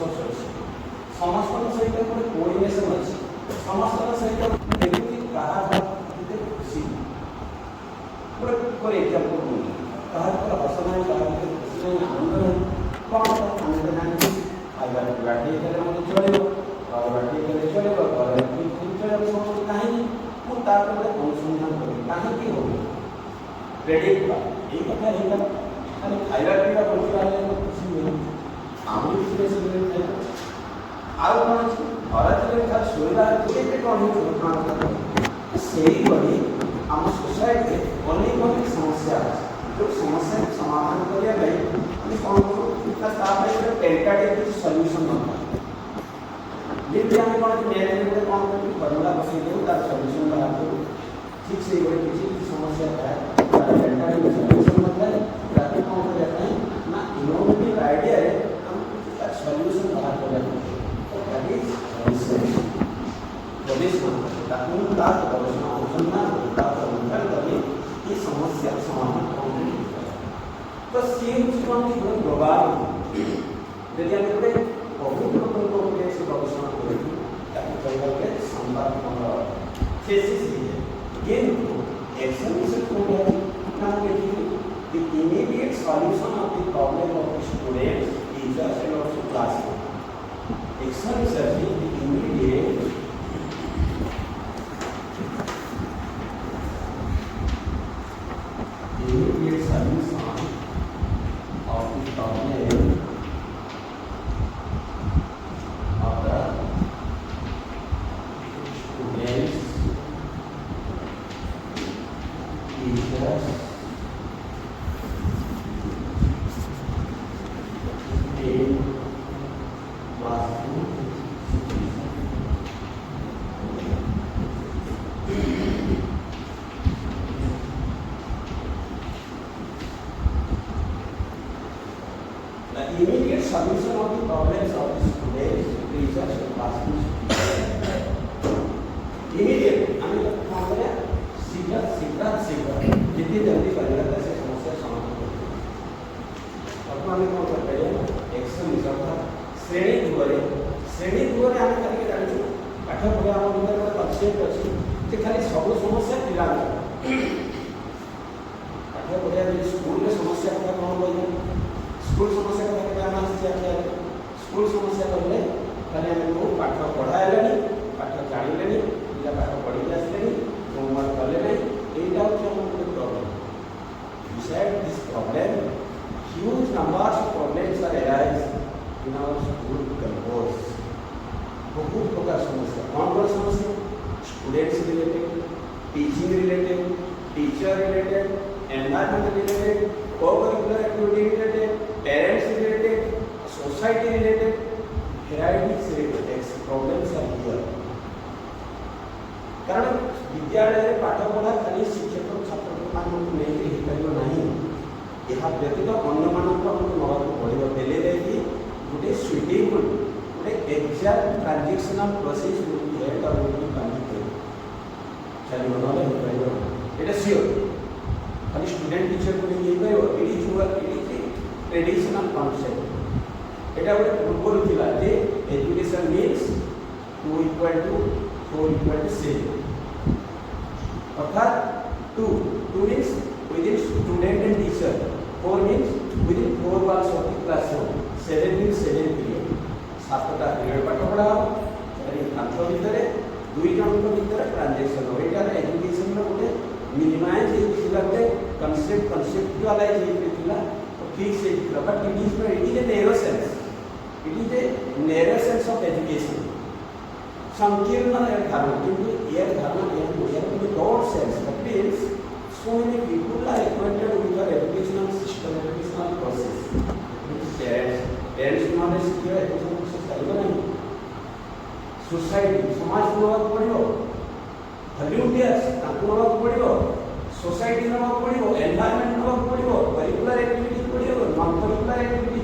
Source अछि समस्त सहित गोटे कोऑर्डिनेशन अछि समस्त सहित देखि कहा किते खुशी गोटे फॉर एग्जांपल कहा पर हसना कहा खुशी आनंद कौन आनंद नहीं खाଇବା ବାଟି କଲେ ମଧ୍ୟ ଚଳିବ ଆଉ ବାଟି କଲେ ଚଳିବ ଘରେ ଚଳିବ ସମସ୍ତ କାହିଁକି ମୁଁ ତାପରେ ଗୋଟେ ଅନୁସନ୍ଧାନ କରିବି କାହିଁକି ହବ କ୍ରେଡିଟ୍ ଏଇ କଥା ହେଇଗଲା ଖାଲି ଖାଇବା ପିଇବା ବଞ୍ଚିବା ହେଲେ ଖୁସି ମିଳେ ଆମକୁ କିଛି ବେଶୀ ମିଳେ ଆଉ କ'ଣ ଅଛି ଖରାଦିନରେ ଖାଲି ଶୋଇବା କେତେ କ'ଣ ହେଉଛି ଘଟଣା ସେଇଭଳି ଆମ ସୋସାଇଟିରେ ଅନେକ ଅନେକ ସମସ୍ୟା ଅଛି ଯେଉଁ ସମସ୍ୟାକୁ ସମାଧାନ କରିବା ପାଇଁ ଆମେ କ'ଣ କରୁ ନା ତା ପାଇଁ ଗୋଟେ ଟେଣ୍ଟାଟିଭ୍ କିଛି ସଲ୍ୟୁସନ୍ ଦରକାର ଯେମିତି ଆମେ କ'ଣ ମ୍ୟାନେଜମେଣ୍ଟରେ କ'ଣ କରୁ ଫର୍ମୁଲା ବସେଇ ଦେଉ ତାର ସଲ୍ୟୁସନ୍ ବାହାର କରୁ ଠିକ୍ ସେଇଭଳି କିଛି କିଛି ସମସ୍ୟା ଥାଏ ତାର ଟେଣ୍ଟାଟିଭ୍ ସଲ୍ୟୁସନ୍ ନଥାଏ ତାକୁ କ'ଣ କରିବା ପାଇଁ ନା ଇନୋଭେଟିଭ୍ ଆଇଡ଼ିଆରେ ଆମକୁ ତାର ସଲ୍ୟୁସନ୍ ବାହାର କରିବା ପାଇଁ ଗବେଷଣା ତାକୁ ତାର ଗବେଷଣା ଅନୁସନ୍ଧାନ ତାର ଅନୁଧ୍ୟାନ କରି ଏ ସମସ୍ୟାର ସମାଧାନ କ'ଣ तो सी ହେଉଛି କ'ଣ କି ଗୋଟେ ଗ୍ଲୋବାଲ ଯଦି ଆମେ ଗୋଟେ ବହୁତ ଲୋକଙ୍କ ଉପରେ ସେ ଗବେଷଣା କରିଛୁ ତାକୁ କହିବା ଗୋଟେ ସମ୍ବାଦମୂଳ thesis ହେଇଯାଏ କିନ୍ତୁ action research କ'ଣ ଅଛି ନା ଆମେ ଦେଖିଛୁ the immediate solution of the problem of the students teachers and also classroom action research is the immediate solution of the problem of the students, teachers, in classroom. The immediate solution of the problems of the students, teachers, and classroom. Immediate, I mean, क्या करें? शीघ्र जितनी जल्दी करेगा तैसे समस्या समाधान होगी। अब हमें क्या करते हैं? एक्शन रिजल्ट था। श्रेणी दुआरे हमें करके जाने पाठ पढ़ा हम उधर का कॉन्सेप्ट अच्छी तो खाली सब समस्या पिला पाठ पढ़ा स्कूल में समस्या का कौन बोलते स्कूल समस्या का क्या स्कूल समस्या कहले खाली आम को पाठ पढ़ाइले पाठ जानिले पिला पाठ पढ़ी आसले होमवर्क कले यहाँ हूँ गोटे problem beside this problem huge numbers of problems are arise in our school campus बहुत प्रकार समस्या कौन समस्या students related teaching related teacher related environment related co-curricular activity related, parents related, society related, varieties related problems are here. कारण विद्यालय में पाठ पढ़ा खाली शिक्षक छात्र मान नहीं हो नहीं यह व्यतीत अन्य मानक नवाक पड़ो बेले जाकि गोटे सुइटेबल गोटे एक्जाक्ट ट्रांजेक्शनल प्रोसेस हेड और चलो ना ये सियोर खाली स्टूडेंट टीचर को नहीं पाइब इट इज ट्रेडिशनल कॉन्सेप्ट एटा गोटे पूर्व थिला जे एजुकेशन मीन्स 2 = 4 = 7 अर्थात 2 means within student and teacher 4 means within 4 walls of the classroom 7 means 7 period 7टा पीरियड पाठ पढ़ा चारि कांथ भितर 2 जणक भितर ट्रांजैक्शन हो एटा एजुकेशन रो गोटे मिनिमाइज थिला गोटे conceptualize थिला तो फिक्स थिला but it is a narrow sense of education संकीर्ण धारणा किंतु ये धारणा broad sense that means so many people are acquainted with our educational system educational process parents knowledge क्या education process चाहिए नहीं सोसाइटी समाज नवाक पड़ियो वॉलंटियर्स ताकू नवाक पड़ियो सोसाइटी नवाक पड़ियो एनवायरनमेंट नवाक पड़ियो करिकुलर एक्टिविटी पड़ियो non curricular activity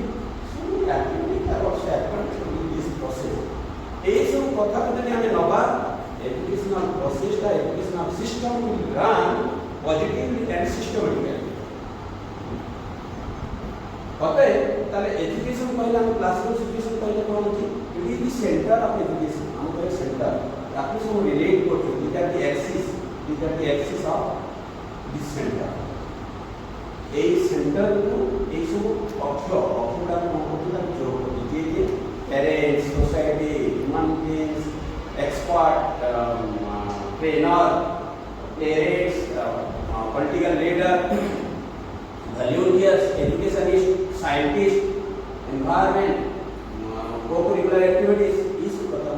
so activity are also activity in this process ए सब कथा जदि हमें नवा एजुकेशनल प्रोसेस ता educational system will run positively and systematically अतः ताले एजुकेशन कहले हम क्लासरूम सिचुएशन कहले कोन the center of education, our center, that is some relate to these are the axis of this center. এই সেন্টার কো এই সব অক্ষরটা মনোযোগটা যোগ করতে যে parents society human beings expert trainer parents political leader volunteers educationist scientist environment co-curricular activities इस कथा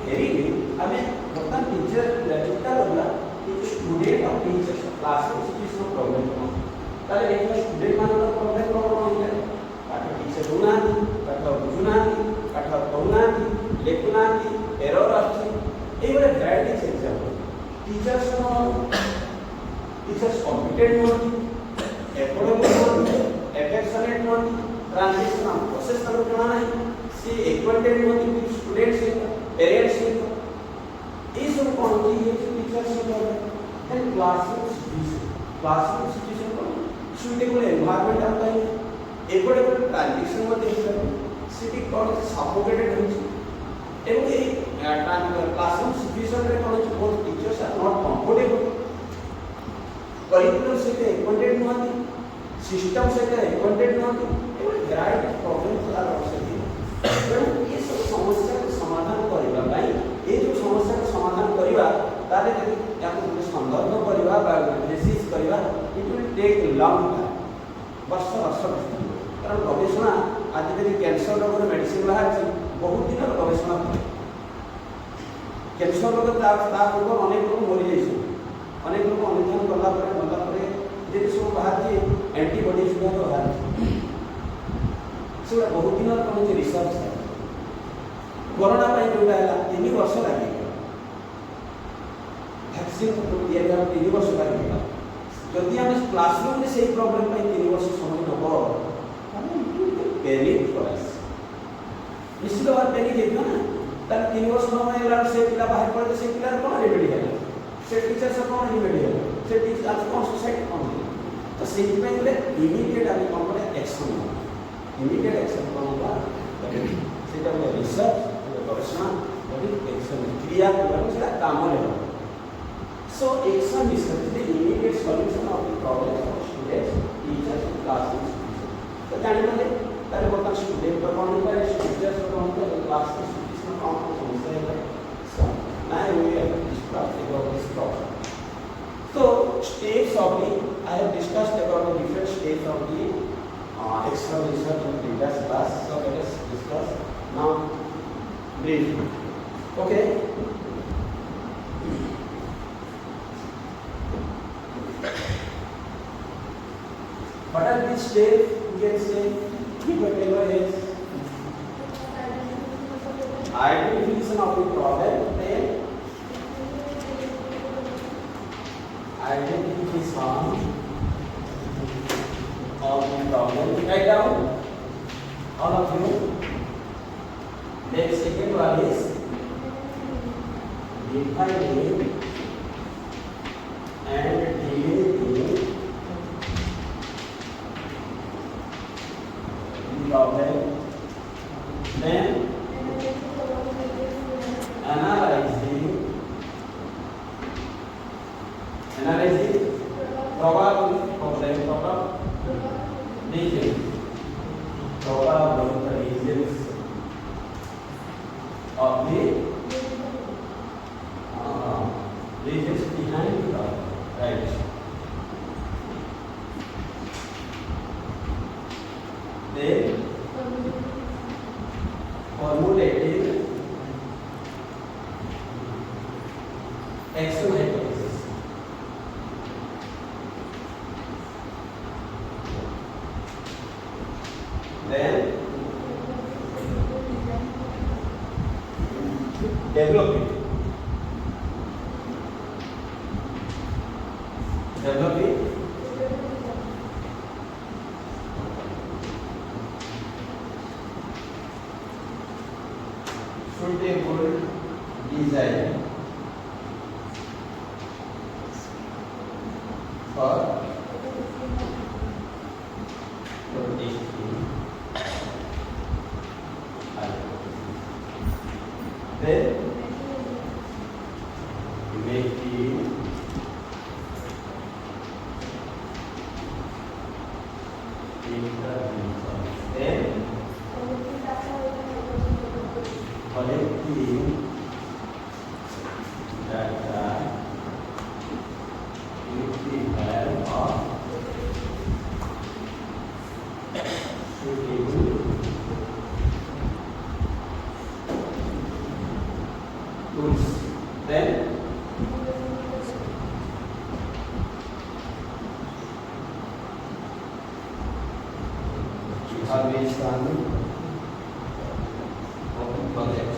very good हमें बर्तमान टीचर चिंता करना कि स्टूडेंट और टीचर क्लास में सिचुएशन प्रॉब्लम ताले एक स्टूडेंट मानकर प्रॉब्लम है पाठ टीचर होना पाठ बुझुना पाठ पढ़ना लेखना एरर आछे एबरे वैरायटी एग्जांपल टीचर्स कॉम्पिटेंट नोटी एफोर्डेबल नोटी एफेक्शनेट नोटी ट्रांजिशन प्रोसेस करो करना नहीं से एक्वेंटेड नोटी स्टूडेंट्स से पेरेंट्स से ये सब कौन सी ये टीचर्स से कर एंड क्लासरूम सिचुएशन को सुटेबल एनवायरनमेंट आता है एफोर्डेबल ट्रांजिशन में देखकर सिटी कौन सफोकेटेड हो এবং এই ক্লাসরুম সিচুয়েশনরে কোন বহুত teachers are not comfortable curriculum সহিত একোয়ান্টেড নহাନ୍ତି সিস্টেম সহিত একোয়ান্টেড নহাନ୍ତି এবং ভ্যারাইটি প্রবলেমস আর অবস্থিত এবং এই সব সমস্যার সমাধান করিবা পাই এই যে সমস্যার সমাধান করিবা তারে যদি ইয়াকু সন্দর্ভ করিবা বা বেসিস করিবা it will take long time বর্ষ কারণ গবেষণা আজ যদি ক্যান্সার রোগের মেডিসিন বাহারছি बहुत दिन गवेषणा कैंसर रोग पूर्व अनेक लोग मरी जाइए अनेक लोग अनुधान गलापर जी सब बाहर एंटीबडीज बाहर से बहुत दिन कौन रिसर्च है कोरोना जोटा है 3 वर्ष लगे भैक्सीन या 3 वर्ष लगे जदि आम क्लासरूम में से प्रॉब्लम 3 वर्ष समय नब पैनिक करास निश्चित भाव पैनिक होगा ना तार 3 वर्ष समय से पिला बाहर पड़े से पिलार कौन रेमेडी है से टीचर से कौन रेमेडी है से टीचर आज कौन सोसाइटी कौन है तो से इमीडिएट आम कौन कर एक्शन इमीडिएट एक्शन कौन होगा से रिसर्च गवेषणा एक्शन क्रिया से काम लेगा so action research immediate solution of the problem of students teachers classroom तो जाने वाले तारे बता स्टूडेंट पर कौन है टीचर्स पर कौन है क्लास में सिचुएशन कौन समस्या है so now we have discussed about this problem so stages of the I have discussed about the different stages of the external research in previous class so let us discuss now briefly okay what are these stages you can say whatever is identification of the problem then identification of the problem write down all of you then second one is defining and deleting problem then analyzing probability reasons of the reasons behind the problem right then formulating action hypothesis then developing suitable design for testing hypothesis then making intervention, then collecting data with the help of suitable tools. Then information of project.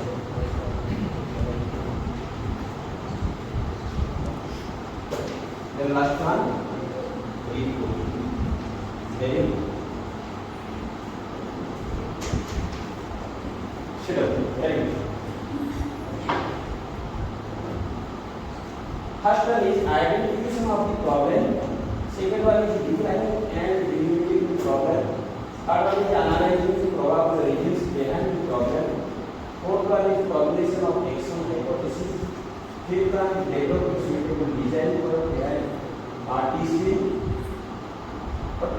Then last one, report. Then schedule. Very good. First one is identification of the problem. Second one is defining and delimiting the problem. Third one is analyzing the probable reasons behind the problem. Fourth one is formulation of action hypothesis. Fifth one is developing suitable design for testing or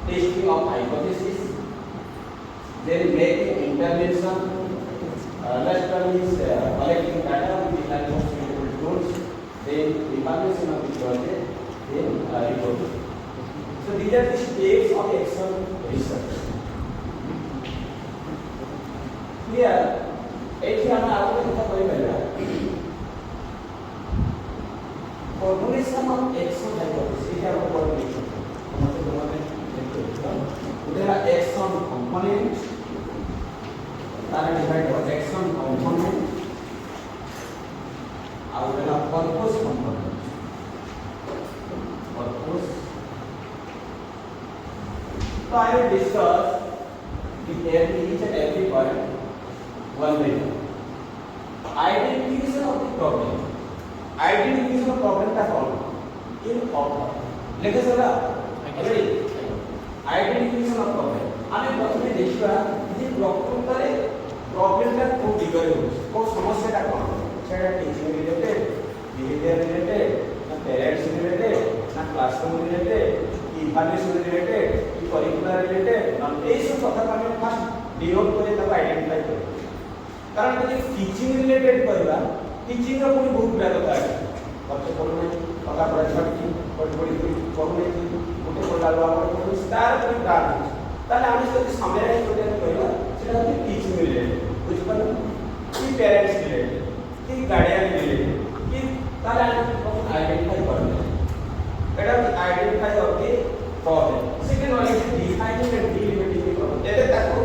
testing of hypothesis. Then making intervention. Last one is collecting data with the help of suitable tools. Then evaluation of the project. Then reporting. So these are the steps of action research. Here, एठी हम आगे कथा कहि परिबा formulation of action hypothesis इटा हम पढि उदेला action component तारे divide by action component और उदेला पर्पस कंपोनेंट पर्पस तो I will discuss with each and every point one by one. Identification of the problem. Identification of problem का कौन? In order. लेकिन सरा, अरे identification of problem. आने प्रथमे देखिबा जे प्रकृତରେ problem का को डिगर होउछ को समस्या का कौन सेटा टीचिंग रिलेटेड बिहेवियर रिलेटेड ना पेरेंट्स रिलेटेड ना क्लासरूम रिलेटेड इवैल्यूएशन रिलेटेड कि करिकुलर रिलेटेड ना ए सब कथा हम फर्स्ट डिनोट करे तब आइडेंटिफाई करे कारण जे टीचिंग रिलेटेड करबा टीचिंग रो पुनी बहुत ब्यागता है बच्चे पढने पका पढा छटकी पढी पढने गोटे पढा आपण स्टार पुनी ब्रांड ताले हम जदी समराइज करते कहला सेटा होती टीचिंग रिलेटेड बुझ पर कि पेरेंट्स रिलेटेड कि गार्डियन रिलेटेड कि ताले हम आइडेंटिफाई करते एटा identify of the problem second one is defining and delimiting the problem एते ताको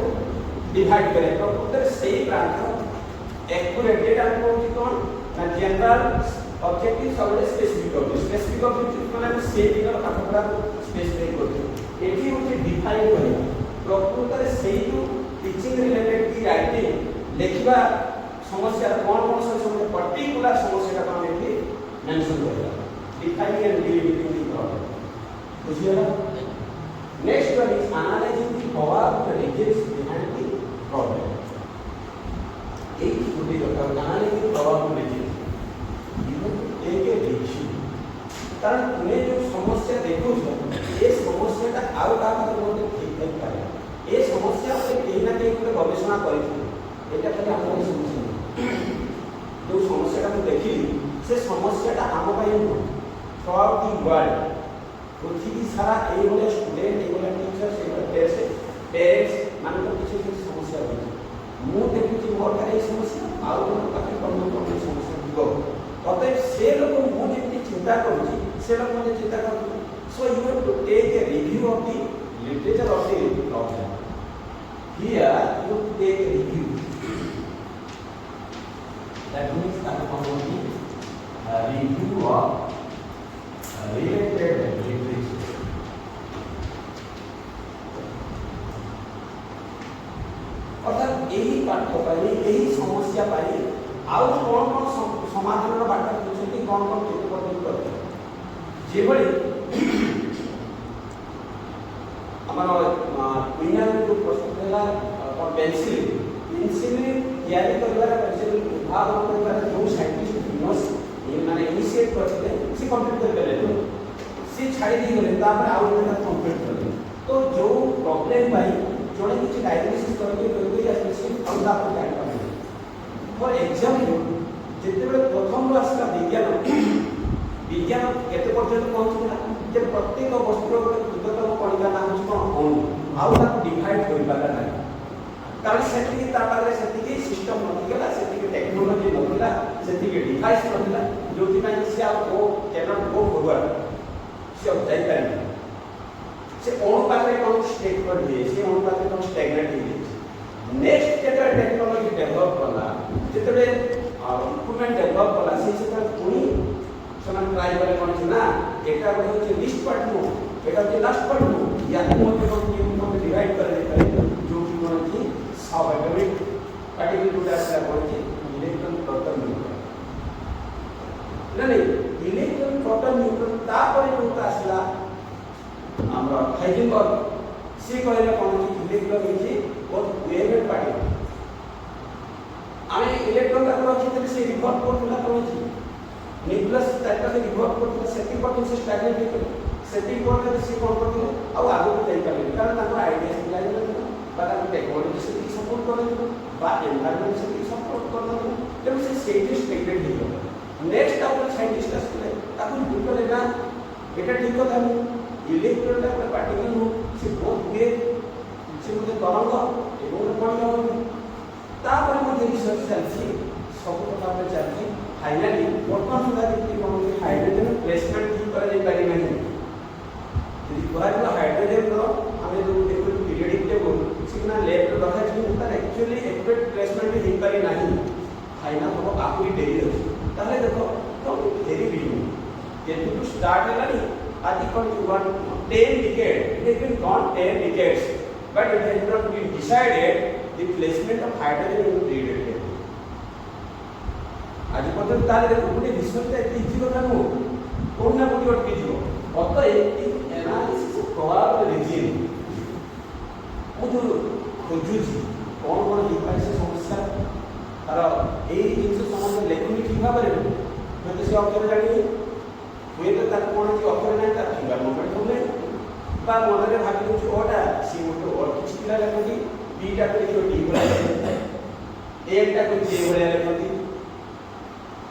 डिवाइड करे तो उधर सही प्रांत एक्यूरेट डेटा को कौन ना जनरल ऑब्जेक्टिव सब स्पेसिफिक ऑब्जेक्टिव माने से दिनर पाठपढ़ा स्पेसिफाई करते एठी होते डिफाइन करे प्रकृତରେ सेही जो टीचिंग रिलेटेड की राइटिंग लिखिबा समस्या कौन कौन से समस्या पर्टिकुलर समस्या का हम एठी मेंशन करेगा defining and delimiting the problem बुझियला next one is analysing the probable reasons behind the problem एक छोटी कथा एनालाइजिंग probable reasons एक देखी कारण तुम्हें जो समस्या देखो ये समस्या का आउ का मतलब ठीक नहीं पाए ये समस्या पे कहीं ना कहीं कोई गवेषणा करी एटा खाली हम समस्या जो समस्या का मैं देखी से समस्या का हम भाई थ्रूआउट द वर्ल्ड पृथ्वी सारा ए वाले स्टूडेंट ए वाले टीचर्स ए वाले पेरेंट्स माने तो किसी समस्या होई मु देखि मोर का ए समस्या आउ पाखे कम समस्या दिगो अतः से लोग मु जेति चिंता करूची से लोग मने चिंता करू so you have to take a review of the literature of the problem here you take a review that means that commonly review of related literature अर्थात यही पाठ पाई यही समस्या पाई आउ कौन कौन समाधान बाट खोजती कौन कौन केते पद्धति करते जे भली हमर विज्ञान जो प्रस्तुत हैला पेंसिल तैयारी करबार पेंसिल उद्भावन करबार जो साइंटिस्ट फेमस ये माने इनिशिएट करते से कंप्लीट कर गले से छाड़ी दी गले तापर आउ गोटा कंप्लीट करले तो जो प्रॉब्लम भाई जोने किछ डायग्नोसिस करके कोई आसे अंधा पर जान पाए फॉर एग्जांपल जेते बेले प्रथम आसला विज्ञान केते पर्यंत पहुंचला जे प्रत्येक वस्तुर गोटे क्षुद्रतम कणिका नाम होची कोन अणु आउ ताको डिवाइड करि पाला नाही कारण सेतिकी तापारे सेतिकी सिस्टम नथिला सेतिकी टेक्नोलॉजी नथिला सेतिकी डिवाइस नथिला जोति ପାଇଁ से आप को कैनॉट गो फॉरवर्ड से अब जाई पारे से अणु पाखे कोन स्टेट कर दिए से अणु पाखे कोन स्टैग्नेट हो गई नेक्स्ट जेटा टेक्नोलॉजी डेवलप कला जेतबे इक्विपमेंट डेवलप कला से पुनी समान ट्राई करे कोन ना एटा होचे लिस्ट पार्ट नो एटा होचे लास्ट पार्ट नो या मते कोन डिवाइड करे जो कि कोन की स्वाभाविक पार्टिकल टू आसला कोन की इलेक्ट्रॉन प्रोटॉन न्यूट्रॉन नहीं इलेक्ट्रॉन प्रोटॉन न्यूट्रॉन तापर जो आसला हमरा हाइजेनबर्ग से कहले कोन की इलेक्ट्रॉन इज बहुत वेव पार्टिकल आमे इलेक्ट्रॉन का रखिते से रिवर्ट करला कोन की न्यूक्लियस टाइप का रिवर्ट करला सेटिंग पर से स्टैग्नेट हो सेटिंग पर से कोन करले आ आगो जाई पाले कारण ताको आईडिया से लागला बा टेक्नोलॉजी से सपोर्ट करे बा एनवायरनमेंट से सपोर्ट करना जब से स्टेटस स्टेटमेंट हो नेक्स्ट अपन साइंटिस्ट असले ताको बुकले ना एटा ठीक कथा इलेक्ट्रॉन टा पार्टिकल हो से बहुत हुए से मुझे तरंग एवं कोन हो तापर मुझे रिसर्च चलसी सब कथा पे चलसी फाइनली वर्तमान सुधा देखि कोन हाइड्रोजन प्लेसमेंट ठीक करे जाई पारि नहीं यदि कोरा हाइड्रोजन रो हमें जो देखो पीरियडिक टेबल सिग्ना लेफ्ट रखा कि तार एक्चुअली एक्यूरेट प्लेसमेंट ही पारि नहीं फाइनल हो आकुरी डेरी हो ताले देखो तो डेरी भी जेतु टू स्टार्ट हलानी आदि कोन 10 decade it has gone 10 decades but it has not been decided the placement of hydrogen in the periodic table आज पर्यंत ताले देखो गोटे रिसर्च एति इजी कथा नो कोन ना कोन अटकी जीवो अत एनालिसिस प्रभाव रिजिन मु जो खोजुची कोन कोन डिफाइन से समस्या तार एई जिंस संबंध लेखनी ठीक भाबरे जति से अक्षर जानि हुए तो ताको कोन कि अक्षर नै ता फिंगर मूवमेंट होले बा मनरे भाबि दउछ ओटा सी मोटो और किछ पिला लेखनी बीटा को जो डी बोला एक टा को जे बोला लेखनी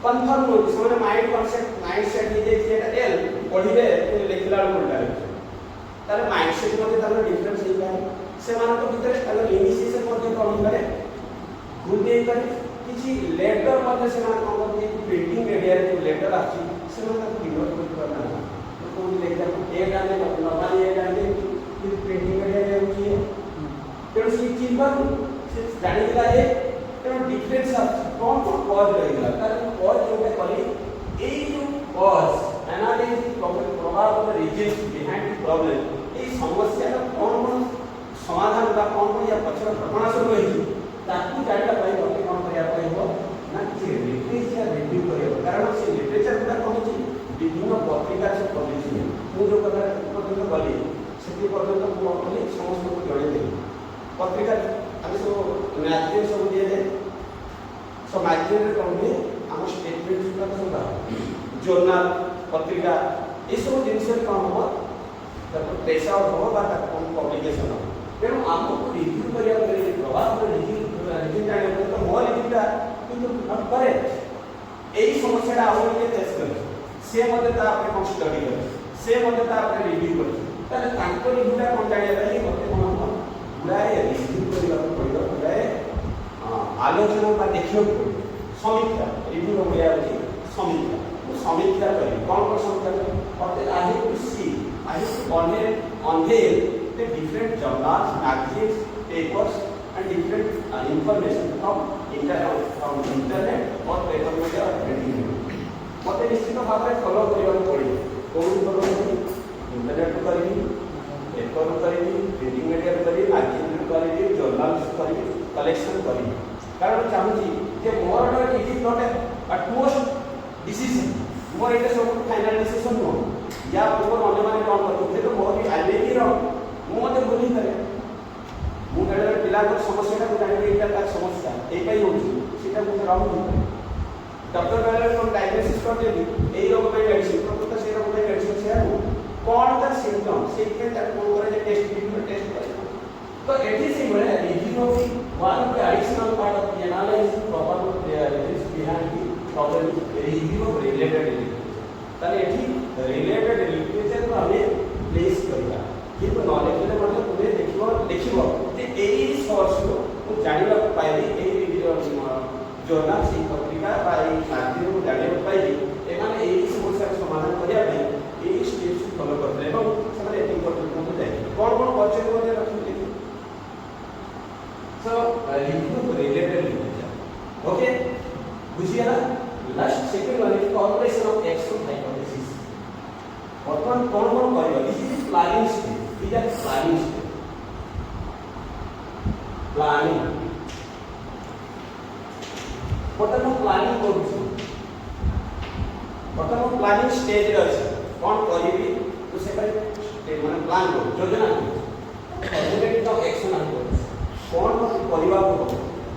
कन्फर्म हो समान माइंड कॉन्सेप्ट माइंड सेट हे जे एटा एल पढिबे लेखिला उल्टा तार माइंड सेट मध्ये तार डिफरेंस हे पाए से मानको भितर तार इनिशिएशन मध्ये कमी करे भूल दे करे किछि लेटर मध्ये से मानको मध्ये प्रिंटिंग मीडिया रे जो लेटर आछि से मानको डिनोट करना तो कोन लेटर ए गाने नॉर्मली ए गाने प्रिंटिंग मीडिया रे होछि तेणु से चीज पर से जानि दिला ए तेणु डिफरेंस कौन कौन कॉज रहेगा कारण कॉज जोटे कली ए जो कॉज एनालिसिस प्रभाव of the reason behind the problem ए समस्या का कौन कौन समाधान बा कौन कौन या पछर घटना सब रही ताकू जानिला पई ओके कौन करिया पई हो ना कि लिटरेचर रिव्यू करियो कारण से लिटरेचर गुडा कहछि विभिन्न पत्रिका से पब्लिश मु जो कथा पर्यंत कली सेति पर्यंत मु अपने समस्त को जणे दे पत्रिका आमे सब मैगजीन सब दिए दे सो मैगजीन रे कहबे हम स्टेटमेंट सुना सब जर्नल पत्रिका ए सब जिनिस रे कोन हो तब प्रेस आउट हो बा तक पब्लिकेशन हो तेणु आमको रिव्यू करिया करे प्रभाव रिव्यू जाने तो मोर रिव्यूटा किंतु नॉट करे एई समस्याटा आवले टेस्ट करे से मते ता आपने कोन स्टडी करे से मते ता आपने रिव्यू करे ताले तांको रिव्यूटा कोन जानिया रही मते कोन हो गुडाए रिव्यू करिया पड़ियो गुडाए आलोचना बा देखियो समीक्षा रिव्यू रो गया अछि समीक्षा तो समीक्षा करे कोन समीक्षा करे और I have to see I have to unveil the different journals, magazines, papers and different information from internet or paper media or printing media. मते निश्चित भाव में फॉलो करिया पड़ी कोन फॉलो करी इंटरनेट को करी पेपर को करी प्रिंटिंग मीडिया को करी मैगजीन को करी जर्नल करी कलेक्शन करी कारण चाहूची जे मोर इट इज नॉट अ टूस्ट डिसीजन मोर इट सब फाइनल डिसीजन नो या ऊपर अन्य माने कोन करते तो मोर भी आले की रहो मु मते बोली करे मु गडे पिला ଆଗ ସମସ୍ୟାଟା ମୁଁ ଜାଣିବି ଏଇଟା ତାର ସମସ୍ୟା ଏଇପାଇଁ ହେଉଛି ସେଇଟା ମୁଁ ରାଉଣ୍ଡ ଡକ୍ଟର କହିଲେ କ'ଣ ଡାଇଗ୍ନୋସିସ୍ କରିଦେବି ଏଇ ରୋଗ ପାଇଁ ମେଡ଼ିସିନ ପ୍ରକୃତ ସେଇ ରୋଗ ପାଇଁ ମେଡ଼ିସିନ ସେୟା କ'ଣ ତାର ସିମ୍ପଟମ୍ ସେଇଥିପାଇଁ ତାକୁ କ'ଣ କରାଯାଏ ଟେଷ୍ଟ ବିଭିନ୍ନ ଟେଷ୍ଟ କରାଯାଏ। तो it is similar region of the one of the additional part of the analysis problem is behind the problem review of related literature ताले एठी related literature को हमें प्लेस करबा किंतु नॉलेज ले मतलब तुम्हें देखिबो जे एई सोर्स को जानिबा पाइली एई जर्नल से पत्रिका बा एई माध्यम को जानिबा पाइली एमाने एई समस्या समाधान करिया पे एई स्टेप्स फॉलो करले এবং ସେମାନେ ଏତିକି ପର୍ଯ୍ୟନ୍ତ ଯାଇ कोन कोन परिचय मध्ये रखिले so review of related literature okay बुझिए ना लास्ट सेकंड वाले कॉर्पोरेशन ऑफ एक्शन हाइपोथेसिस वर्तमान कोन कोन करबा this is planning stage is a planning stage planning वर्तमान प्लानिंग करू वर्तमान प्लानिंग स्टेज रे अछि कोन करबी तो से माने प्लान करू योजना करू फॉर्मुलेटिंग ऑफ एक्शन हाइपोथेसिस कौन मत परिवार को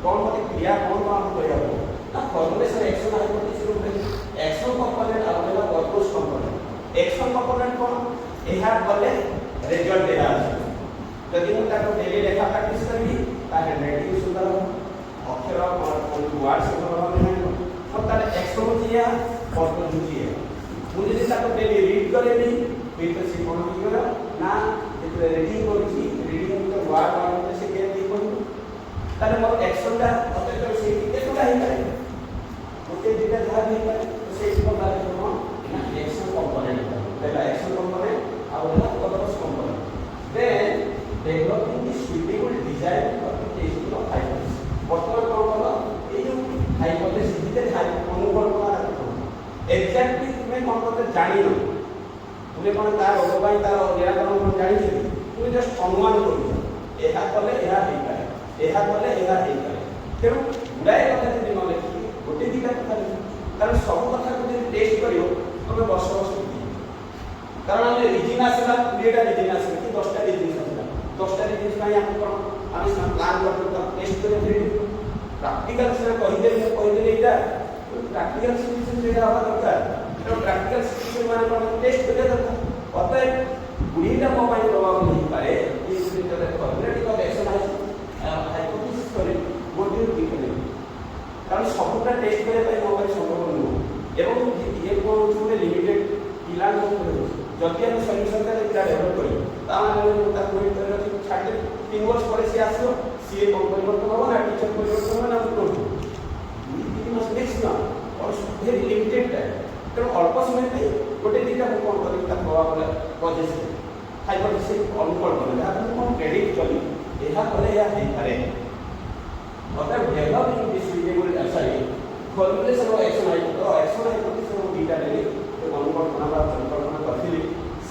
कौन मत क्रिया कौन काम करिया को ना फॉर्मुलेशन एक्शन हाइपोथेसिस रो एक्शन कंपोनेंट अलग पर्पस कंपोनेंट एक्शन कंपोनेंट कौन एहा गले रिजल्ट देला जदि मु ताको डेली लेखा प्रैक्टिस करबी ता हैंडराइटिंग सुंदर अक्षर और वर्ड से भाव में तो ताले एक्शन जिया पर्पस जिया मु जदि ताको डेली रीड करेली फिर तो से कोन की करा ना जेते रीडिंग करछि रीडिंग तो वर्ड और से के दी कोन ताले मोर एक्शन दा अते तो से केतुला ही करे ओते दिटा जा भी करे तो से को बारे कोन ना एक्शन कंपोनेंट पहला एक्शन कंपोनेंट और ना purpose component then developing the suitable design for the testing of hypothesis वर्तमान कोन करो ए जो हाइपोथेसिस दिते अनुकल्पना रखो एग्जैक्टली तुम्हें कोन करते जानि न तुम्हें कोन तार रोग पाई तार निराकरण कोन जानि छी तुम्हें जस्ट अनुमान करू एहा कले एहा हे पाए एहा कले एहा हे पाए तेणु गुडाए कथा जदि न लेखि गोटे दिटा कथा कारण सब कथा को जदि टेस्ट करियो तबे वर्ष वर्ष कारण हम रीजन आसला 20टा रीजन आसला कि 10टा रीजन आसला 10टा रीजन ପାଇଁ हम कोन हम प्लान करतो टेस्ट करे प्रैक्टिकल से कहि दे एटा प्रैक्टिकल सिचुएशन जे हवा दरकार तो प्रैक्टिकल सिचुएशन माने कोन टेस्ट करे दरकार अतः गुडीटा मोबाइल प्रभाव नहीं पाए ये जो फॉर्मुलेटिंग ऑफ एक्शन हाइपोथेसिस करे मोटिव की करे कारण सबटा टेस्ट करे पाई मोबाइल संभव नुह एवं ये को जोटे लिमिटेड पिला को जदि हम सॉल्यूशन का पिला डेवलप करी ता माने ता कोई तरह छाड़ 3 वर्ष पर से आसो सीए परिवर्तन हो ना टीचर परिवर्तन हो ना तो मस्ट मैक्सिमम और वेरी लिमिटेड टाइम तो अल्प समय पे गोटे दिटा को कोन करी ता प्रभाव पजे से हाइपोथेसिस अनुकल्पना जहाँ तुम कौन प्रेडिक्ट चली यह कले या हे पारे अतः developing this suitable sorry formulation of action hypothesis दिटा ले तो अनुकल्पना बा संकल्पना करथिले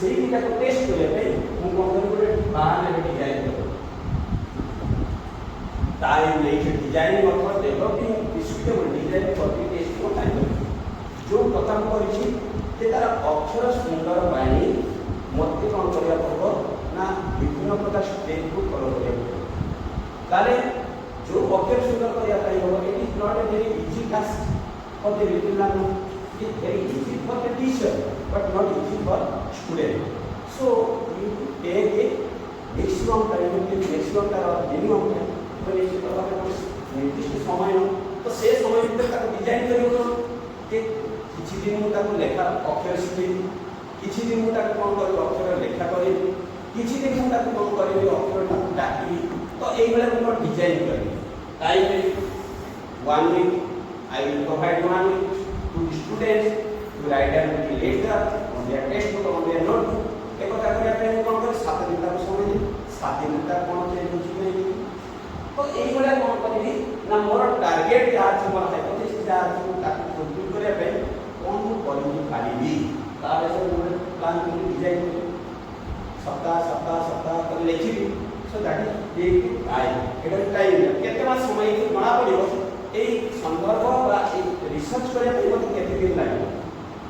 सेही दिटा को टेस्ट करिया पे मु कोन करी बाहर ले डिजाइन करो टाइम लेके डिजाइन मतलब developing this suitable design for the testing of hypothesis जो प्रथम करिछि जे तार अक्षर सुंदर बाणी मते कोन करिया पड़ो ना विभिन्न प्रकार स्टेप को फॉलो करिया पड़ो ताले जो अक्षर सुंदर करिया पाई हो it is not a very easy task for the little learner it is very easy for the teacher but not easy for student so you take a maximum time maximum का मिनिमम टाइम মানে এই প্রকারে নির্দিষ্ট সময় তো সেই সময় ভিতরে তাকে ডিজাইন করিব যে কিছু দিন মু তাকে লেখা অক্ষর শিখেবি কিছু দিন মু তাকে কোন করি অক্ষর লেখা করিবি কিছু দিন মু তাকে কোন করিবি অক্ষরটা ডাকিবি তো এইভাবে মু ডিজাইন করি time 1 week I will provide 1 week to the students to write down the letter on their textbook on their notebook एक কথা করিয়া টাইম কোন করে 7 দিন তাকে সময় দিই 7 দিন তাকে কোন চেঞ্জ বুঝিবি तो एई वाला कोन करबी ना मोर टारगेट या मोर हाइपोथेसिस या ताकि फुलफिल करे पे कोन करबी पारिबी तारे से मोर प्लान को डिजाइन करी सप्ताह कर लिखिबी so that is time Etah time केते मास समय के बना पड़िबो एई संदर्भ बा एई रिसर्च करे पे मते केते दिन लागो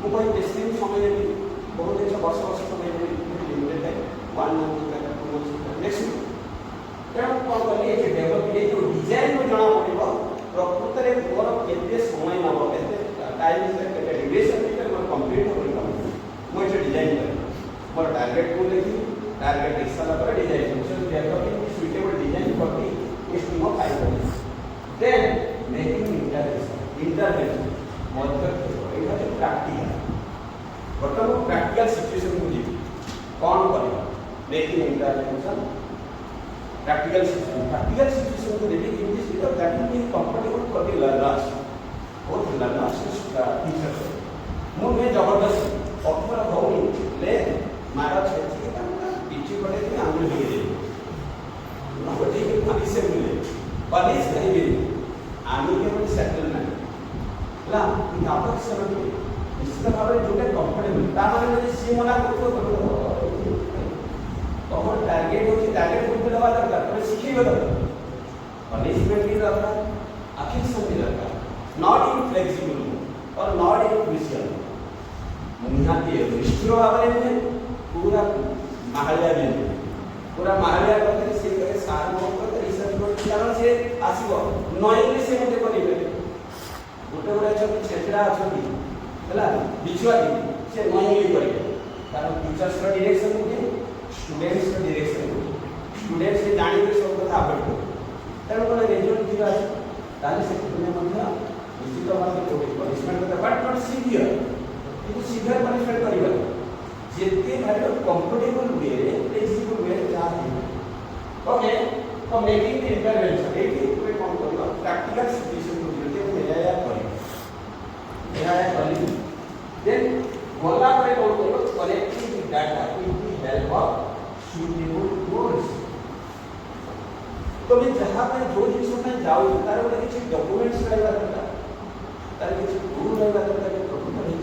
मु कोइ बेसी दिन समय देबी बहुत दिन से वर्ष समय देबी लिमिटेड टाइम 1 मंथ का 2 मंथ नेक्स्ट तेणु कौन करिए डेवलप ये जो डिजाइन में जना पड़ो प्रकृत रे मोर केते समय नब केते टाइम केते ड्यूरेशन के मोर कंप्लीट हो काम मो जे डिजाइन कर मोर टारगेट को लेखी टारगेट हिसाब पर डिजाइन सो डेवलपिंग सुइटेबल डिजाइन करके एस्टिमो फाइल कर देन मेकिंग इंटरवेंशन मध्य एटा जो प्रैक्टिकल बर्तमान प्रैक्टिकल सिचुएशन को जी कौन करबा मेकिंग इंटरवेंशन practical situation को देखिए in this because that will be comfortable for the learners both learners and teachers मो में जबरदस्त ऑफर होनी ले मारा छेती का पीछे पड़े कि आंगुल लगे दे ना हो जी के पुलिस से मिले पुलिस नहीं मिली आगे के में सेटलमेंट ला इन आपक समय निश्चित भाव में जोटे कंफर्टेबल ता माने जे सी मना करतो तमर टारगेट होची टारगेट को दवा दरकार तमे सिखिबे दरकार पनिशमेंट भी दरकार अफिक्शन भी दरकार नॉट इनफ्लेक्सिबल और नॉट इनक्विशियल निहाती निष्ठुर भाव में पूरा महालिया दिन पूरा महालिया करते से करे सार न करते रिसर्च करते कारण से आसीबो नॉइली से मते करिबे गोटे गोटे छ छेत्रा अछती हला बिछुआ दी से नॉइली करिबे कारण टीचर्स रा डायरेक्शन होती स्टूडेंट्स का डायरेक्शन स्टूडेंट्स से जाने के सब कथा अवॉइड करो तेणु कोन रिजल्ट दिबा ताले से दुनिया मध्य निश्चित भाव में पनिशमेंट करता बट नॉट सीवियर किंतु सीवियर पनिशमेंट करिबा जेते भारे कंफर्टेबल वे रे फ्लेक्सिबल वे जा ओके तो मेकिंग द इंटरवेंशन एटी कोई कोन करिबा प्रैक्टिकल सिचुएशन को जेते मेया करी देन गोला पे कोन करिबा collecting data with the help of suitable tools तो मैं जहां पे जो जिस में जाऊं तार बोले किछ डॉक्यूमेंट्स रहबा दरकार तार किछ टूल रहबा दरकार के प्रॉपर है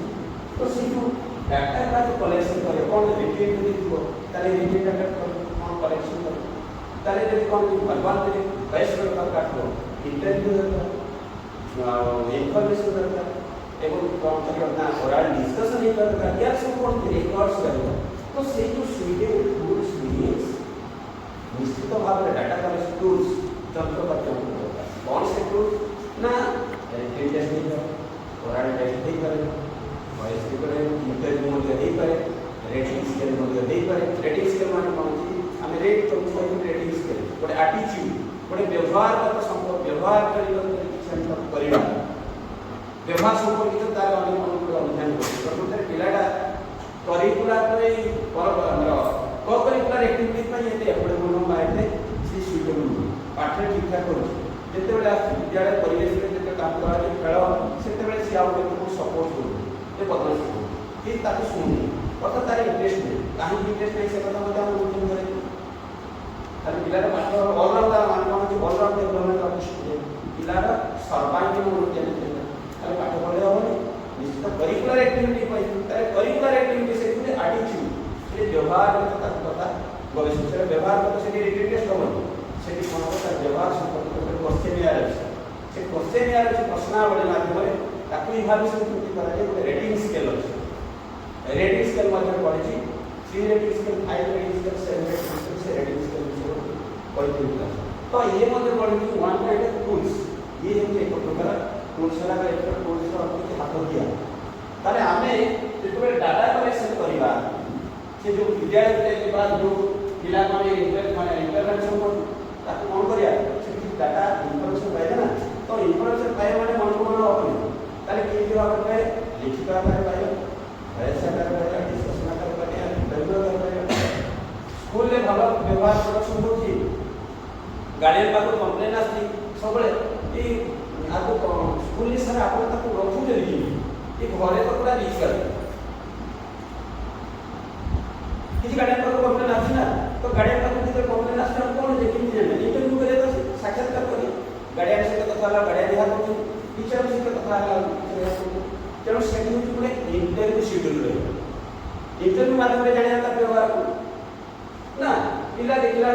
तो से जो डाटा का जो कलेक्शन करे कोन रिट्रीव दिखो ताले रिट्रीव डाटा कोन कलेक्शन करे ताले जे कोन भगवान के बेस्ट दरकार काटलो इंटरव्यू दरकार इंफॉर्मेशन दरकार एवं कोन करियो ना ओरल डिस्कशन ही दरकार या सब कोन रिकॉर्ड्स रहबा तो से जो सुइटेबल टूल्स मीन्स निश्चित भाव में डाटा कलेक्शन टूल्स तंत्र कौन से टूल्स ना टेक्निक ओरल टेस्ट करे वॉइस करे इंटरव्यू में करे रेटिंग स्केल में करे रेटिंग स्केल माने कौन सी हमें रेट तो कोई रेटिंग स्केल बड़े एटीट्यूड बड़े व्यवहार का संपर्क व्यवहार करियो किछ परिणाम व्यवहार संपर्कित तार अनेक अनुध्यान करते तो पिलाटा करिकुलर रे पर को करिकुलर एक्टिविटी पर ये एपड़े मन माइते से सुइटेबल पाठ ठीक ठाक करू जेते बेला विद्यालय परिवेश रे जेते काम करा जे खेल सेते बेले से आउ को सपोर्ट करू ए बदल कि ताके सुनी अर्थात तार इंटरेस्ट नहीं काहे इंटरेस्ट नहीं से कथा मते हम बुझन करे खाली पिलार पाठ ऑल राउंड मान जो all round development of student पिलार सर्वांगीण उन्नति खाली पाठ पढले होबनी निश्चित करिकुलर एक्टिविटी पर तारे करिकुलर एक्टिविटी से कुछ एटीट्यूड से व्यवहार में कथा गवेषणा से व्यवहार को से रिटेन टेस्ट होबो से कोन होता व्यवहार संपर्कित क्वेश्चन से क्वेश्चन से प्रश्नावली माध्यम ताकू इवैल्यूएशन केमती करा जे रेटिंग स्केल अछि रेटिंग स्केल माध्यम पढिछि 3 rating scale 5 rating scale 7 rating scale से रेटिंग स्केल पढिछि तो ये मध्ये पढिछि वन काइंड ऑफ टूल्स ये एक प्रकार टूल्स ला एक टूल्स रो अपने हाथ दिया ताले हमें जेते डाटा कलेक्शन करिबा से जो विद्यालय के बाद जो पिला माने इंटरनेशन को ताकू कोन करिया से डाटा इंफॉर्मेशन पाइबा ना तो इंफॉर्मेशन पाइबा माने मन को मन होबनी ताले के जो आपने लिखित आकार पाइबा ऐसा आकार पाइबा डिस्कशन आकार पाइबा इंटरव्यू आकार पाइबा स्कूल ले भलो व्यवहार प्रदर्शन होची गार्डियन पाको कंप्लेन आसी सबले ई आपको स्कूल सर आपको तक रखू देली ये घरे तो पूरा रीच कर किसी गार्डियन पाको कंप्लेन आसी ना तो गार्डियन पाको किसी कंप्लेन आसी हम कोन जे किन जे इंटरव्यू करे तो साक्षात्कार करी गार्डियन से कथा वाला गार्डियन यहाँ को टीचर से कथा वाला तेणु सेठी होची पुणे इंटरव्यू शेड्यूल रहे इंटरव्यू माध्यम रे जाने का व्यवहार ना पिला देखला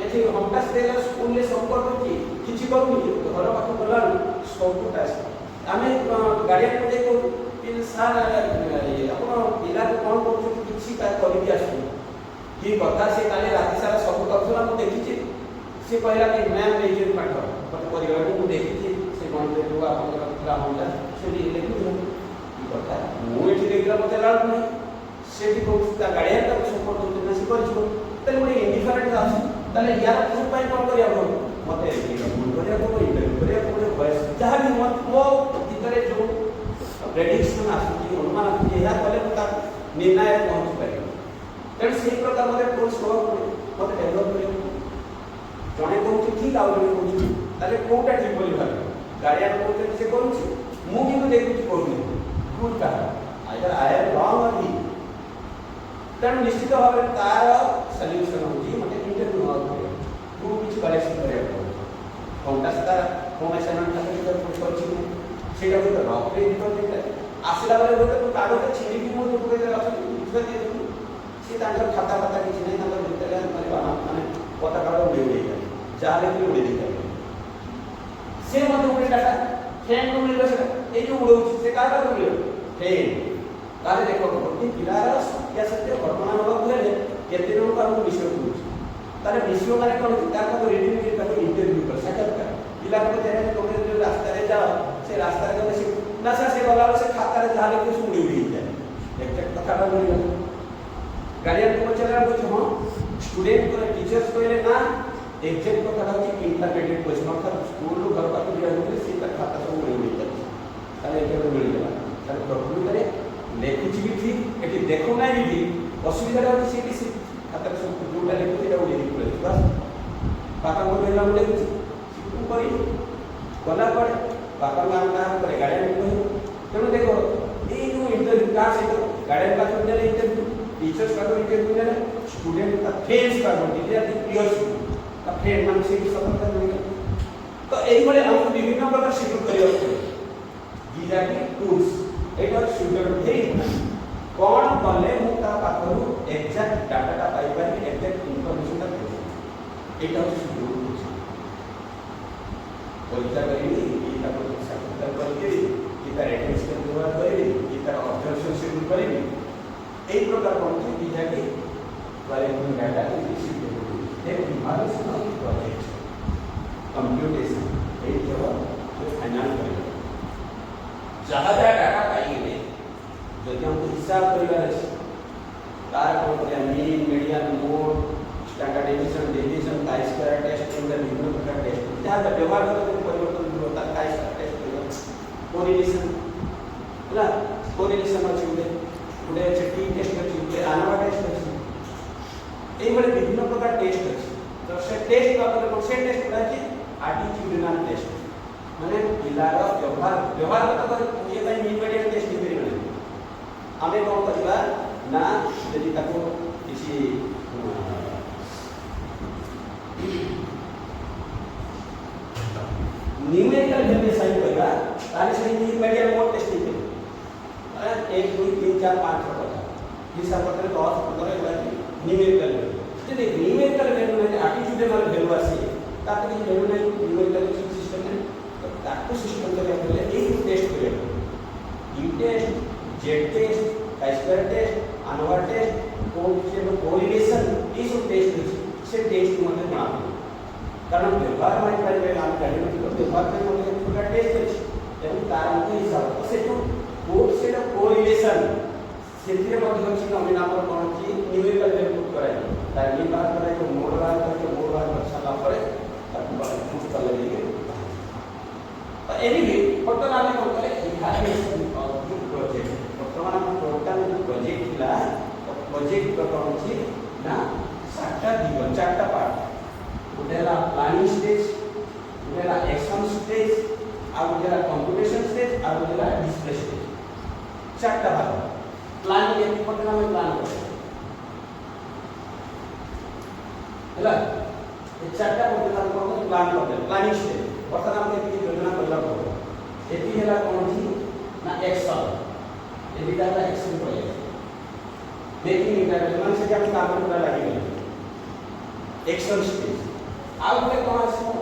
एथि हमका से स्कूल ले संपर्क होची किछि करूनी घर पाख गला सब टास आमे गार्डियन को देखो पिल सार अपन पिला को कोन करछु किछि का करि आसु की कथा से काले राति सारा सब करथला मु देखिछि से कहला कि मैम ए जे पाठ मत परिवार को देखि से गणित को आपन पिला होला से लिखि दियो ई कथा मु एठी देखला मते लाग नै से भी को गाड़िया का सपोर्ट होते ना से करछो तले मोटे इंडिफरेंट आछी तले यार कुछ पाई कोन करिया हो मते भूल करिया को इंटरव्यू करिया को बस जहां भी मत मो भीतर जो प्रेडिक्शन आछी अनुमान आछी या कले मता निर्णय पहुंच पारियो तेन से प्रकार मते कोर्स हो मते डेवलप करियो जने कहूँ ठीक आउ जने कहूँ ताले कोटा ठीक बोली भाग गाड़िया को से कहूँ मु किंतु देखुची कहूँ गुड का आइदर आई एम रॉन्ग और ही तेणु निश्चित भाव में तार सल्यूशन होची मते इंटरव्यू हो पड़े तू किछ कलेक्शन करिया पड़े कोटा से तार होम असाइनमेंट का तो कुछ करछि सेटा तो रॉक पे रिपोर्ट देता आसिला बेले होते तो कागज छिड़ी की मो तो दे रखा दूसरा दे दू से तांकर खाता खाता किछ नै तांकर भीतर माने पता काढो उडे जाय जाले की उडे जाय से मते उडे डाटा फैन को मिलबे से ए जो उडो से का का मिलबे फैन काले देखो गोटी पिलार या सत्य घटना होबा गले केते लोग का विषय होछ तारे विषय माने कोन तार को रिटन के का इंटरव्यू कर साक्षात्कार पिला को तेरे तोमे जो रास्ता रे जाओ से रास्ता रे से नशा से गला से खाता रे जाले कुछ उड़ी उड़ी जाय एक कथा का बोल गार्डियन को चला कुछ हां स्टूडेंट को टीचर्स कहले ना एग्जैक्ट कथा कि इंटरमीडिएट क्वेश्चन अर्थात स्कूल रो घर पास दिया होते से खाता सब उड़ी उड़ी जाय ताले एक मिल गला ताले प्रॉब्लम करे लेखुची भी ठीक एटी देखो ना भी ठीक असुविधा होती से किसी खाता सब जोटा लेखुची ता उड़ी निकले बस पापा को देला उड़ी सिकू करी कला पड़े पापा नाम का करे गार्डियन को तेणु देखो ए जो इंटरव्यू का से तो गार्डियन का तो देले इंटरव्यू टीचर्स का तो इंटरव्यू देले स्टूडेंट का फेस का बोलते हैं पियर्स का फ्रेंड मान से सफलता मिलेगा तो एई बड़े हम विभिन्न प्रकार सिद्ध करियो these are the tools Etah suitable हेई कोन कले मु ता पाखरु एग्जैक्ट डाटा पाई पारी एग्जैक्ट इंफॉर्मेशन ता देबो एटा सुइटेबल परीक्षा करिनी ई ता को साक्षात्कार करिके ई ता रेटिंग्स के व्यवहार करिनी ई ता ऑब्जर्वेशन शेड्यूल करिनी एई प्रकार कोन छै these are the quality data is suitable एक इवैल्यूएशन ऑफ प्रोजेक्ट कंप्यूटेशन ए जो फाइनल करेगा जहाँ जहाँ डाटा पाइए जदि हमको हिसाब करिवार अछि तार कोन करिया mean median mode standard deviation chi square test and विभिन्न प्रकार टेस्ट जहाँ तक व्यवहार करते परिवर्तन होता काई स्क्वायर टेस्ट करियो कोरिलेशन होला कोरिलेशन अछि उडे टी टेस्ट अछि उडे आनवा टेस्ट अछि एई बड़े विभिन्न प्रकार टेस्ट अछि तो से टेस्ट का मतलब से टेस्ट अछि एटीट्यूडिनल टेस्ट माने पिलार व्यवहार कर ये भाई मीडियम टेस्ट करि बने हमें कोन करबा ना यदि ताको किसी न्यूमेरिकल वैल्यू साइन करबा ताले से मीडियम मोड टेस्टिंग करे 1 2 3 4 5 6 कथा हिसाब करके 10 15 बाकी न्यूमेरिकल यदि न्यूमेरिकल वैल्यू में एटीट्यूडिनल वैल्यू आसी ताते कि वैल्यू नहीं न्यूमेरिकल सिस्टम में ताको सिस्टम करे पहले एक टेस्ट करे U test Z test square test ANOVA test correlation ये सब टेस्ट से टेस्ट मतलब बना कारण व्यवहार में पहले काम करने में व्यवहार में मतलब पूरा टेस्ट है एवं कारण के हिसाब से जो कोड से जो कोरिलेशन सेतिर मध्य अछि हम नाम कोन छी न्यूमेरिकल वैल्यू कराई तार ये बात कराई तो मोड बात करके मोड बात दर्शाना पड़े ताकि बात कुछ कर लेंगे तो एनीवे पटन आने को करे इवैल्यूएशन ऑफ द प्रोजेक्ट वर्तमान हम टोटल प्रोजेक्ट थिला तो प्रोजेक्ट को कोन छी ना सातटा दिगो चारटा पार्ट उडेला प्लानिंग स्टेज उडेला एक्शन स्टेज आ उडेला कंप्यूटेशन स्टेज आ उडेला डिस्प्ले स्टेज चारटा भाग प्लानिंग के पटना में प्लान करे हैला ये चारटा पटना में प्लान करे प्लानिंग स्टेज वर्तमान में की योजना करला पड़ो एती हैला कोन छी ना एक्शन ये data action project making intervention से हम काम करला लागी एक्शन स्टेज आउ पे कौन आसो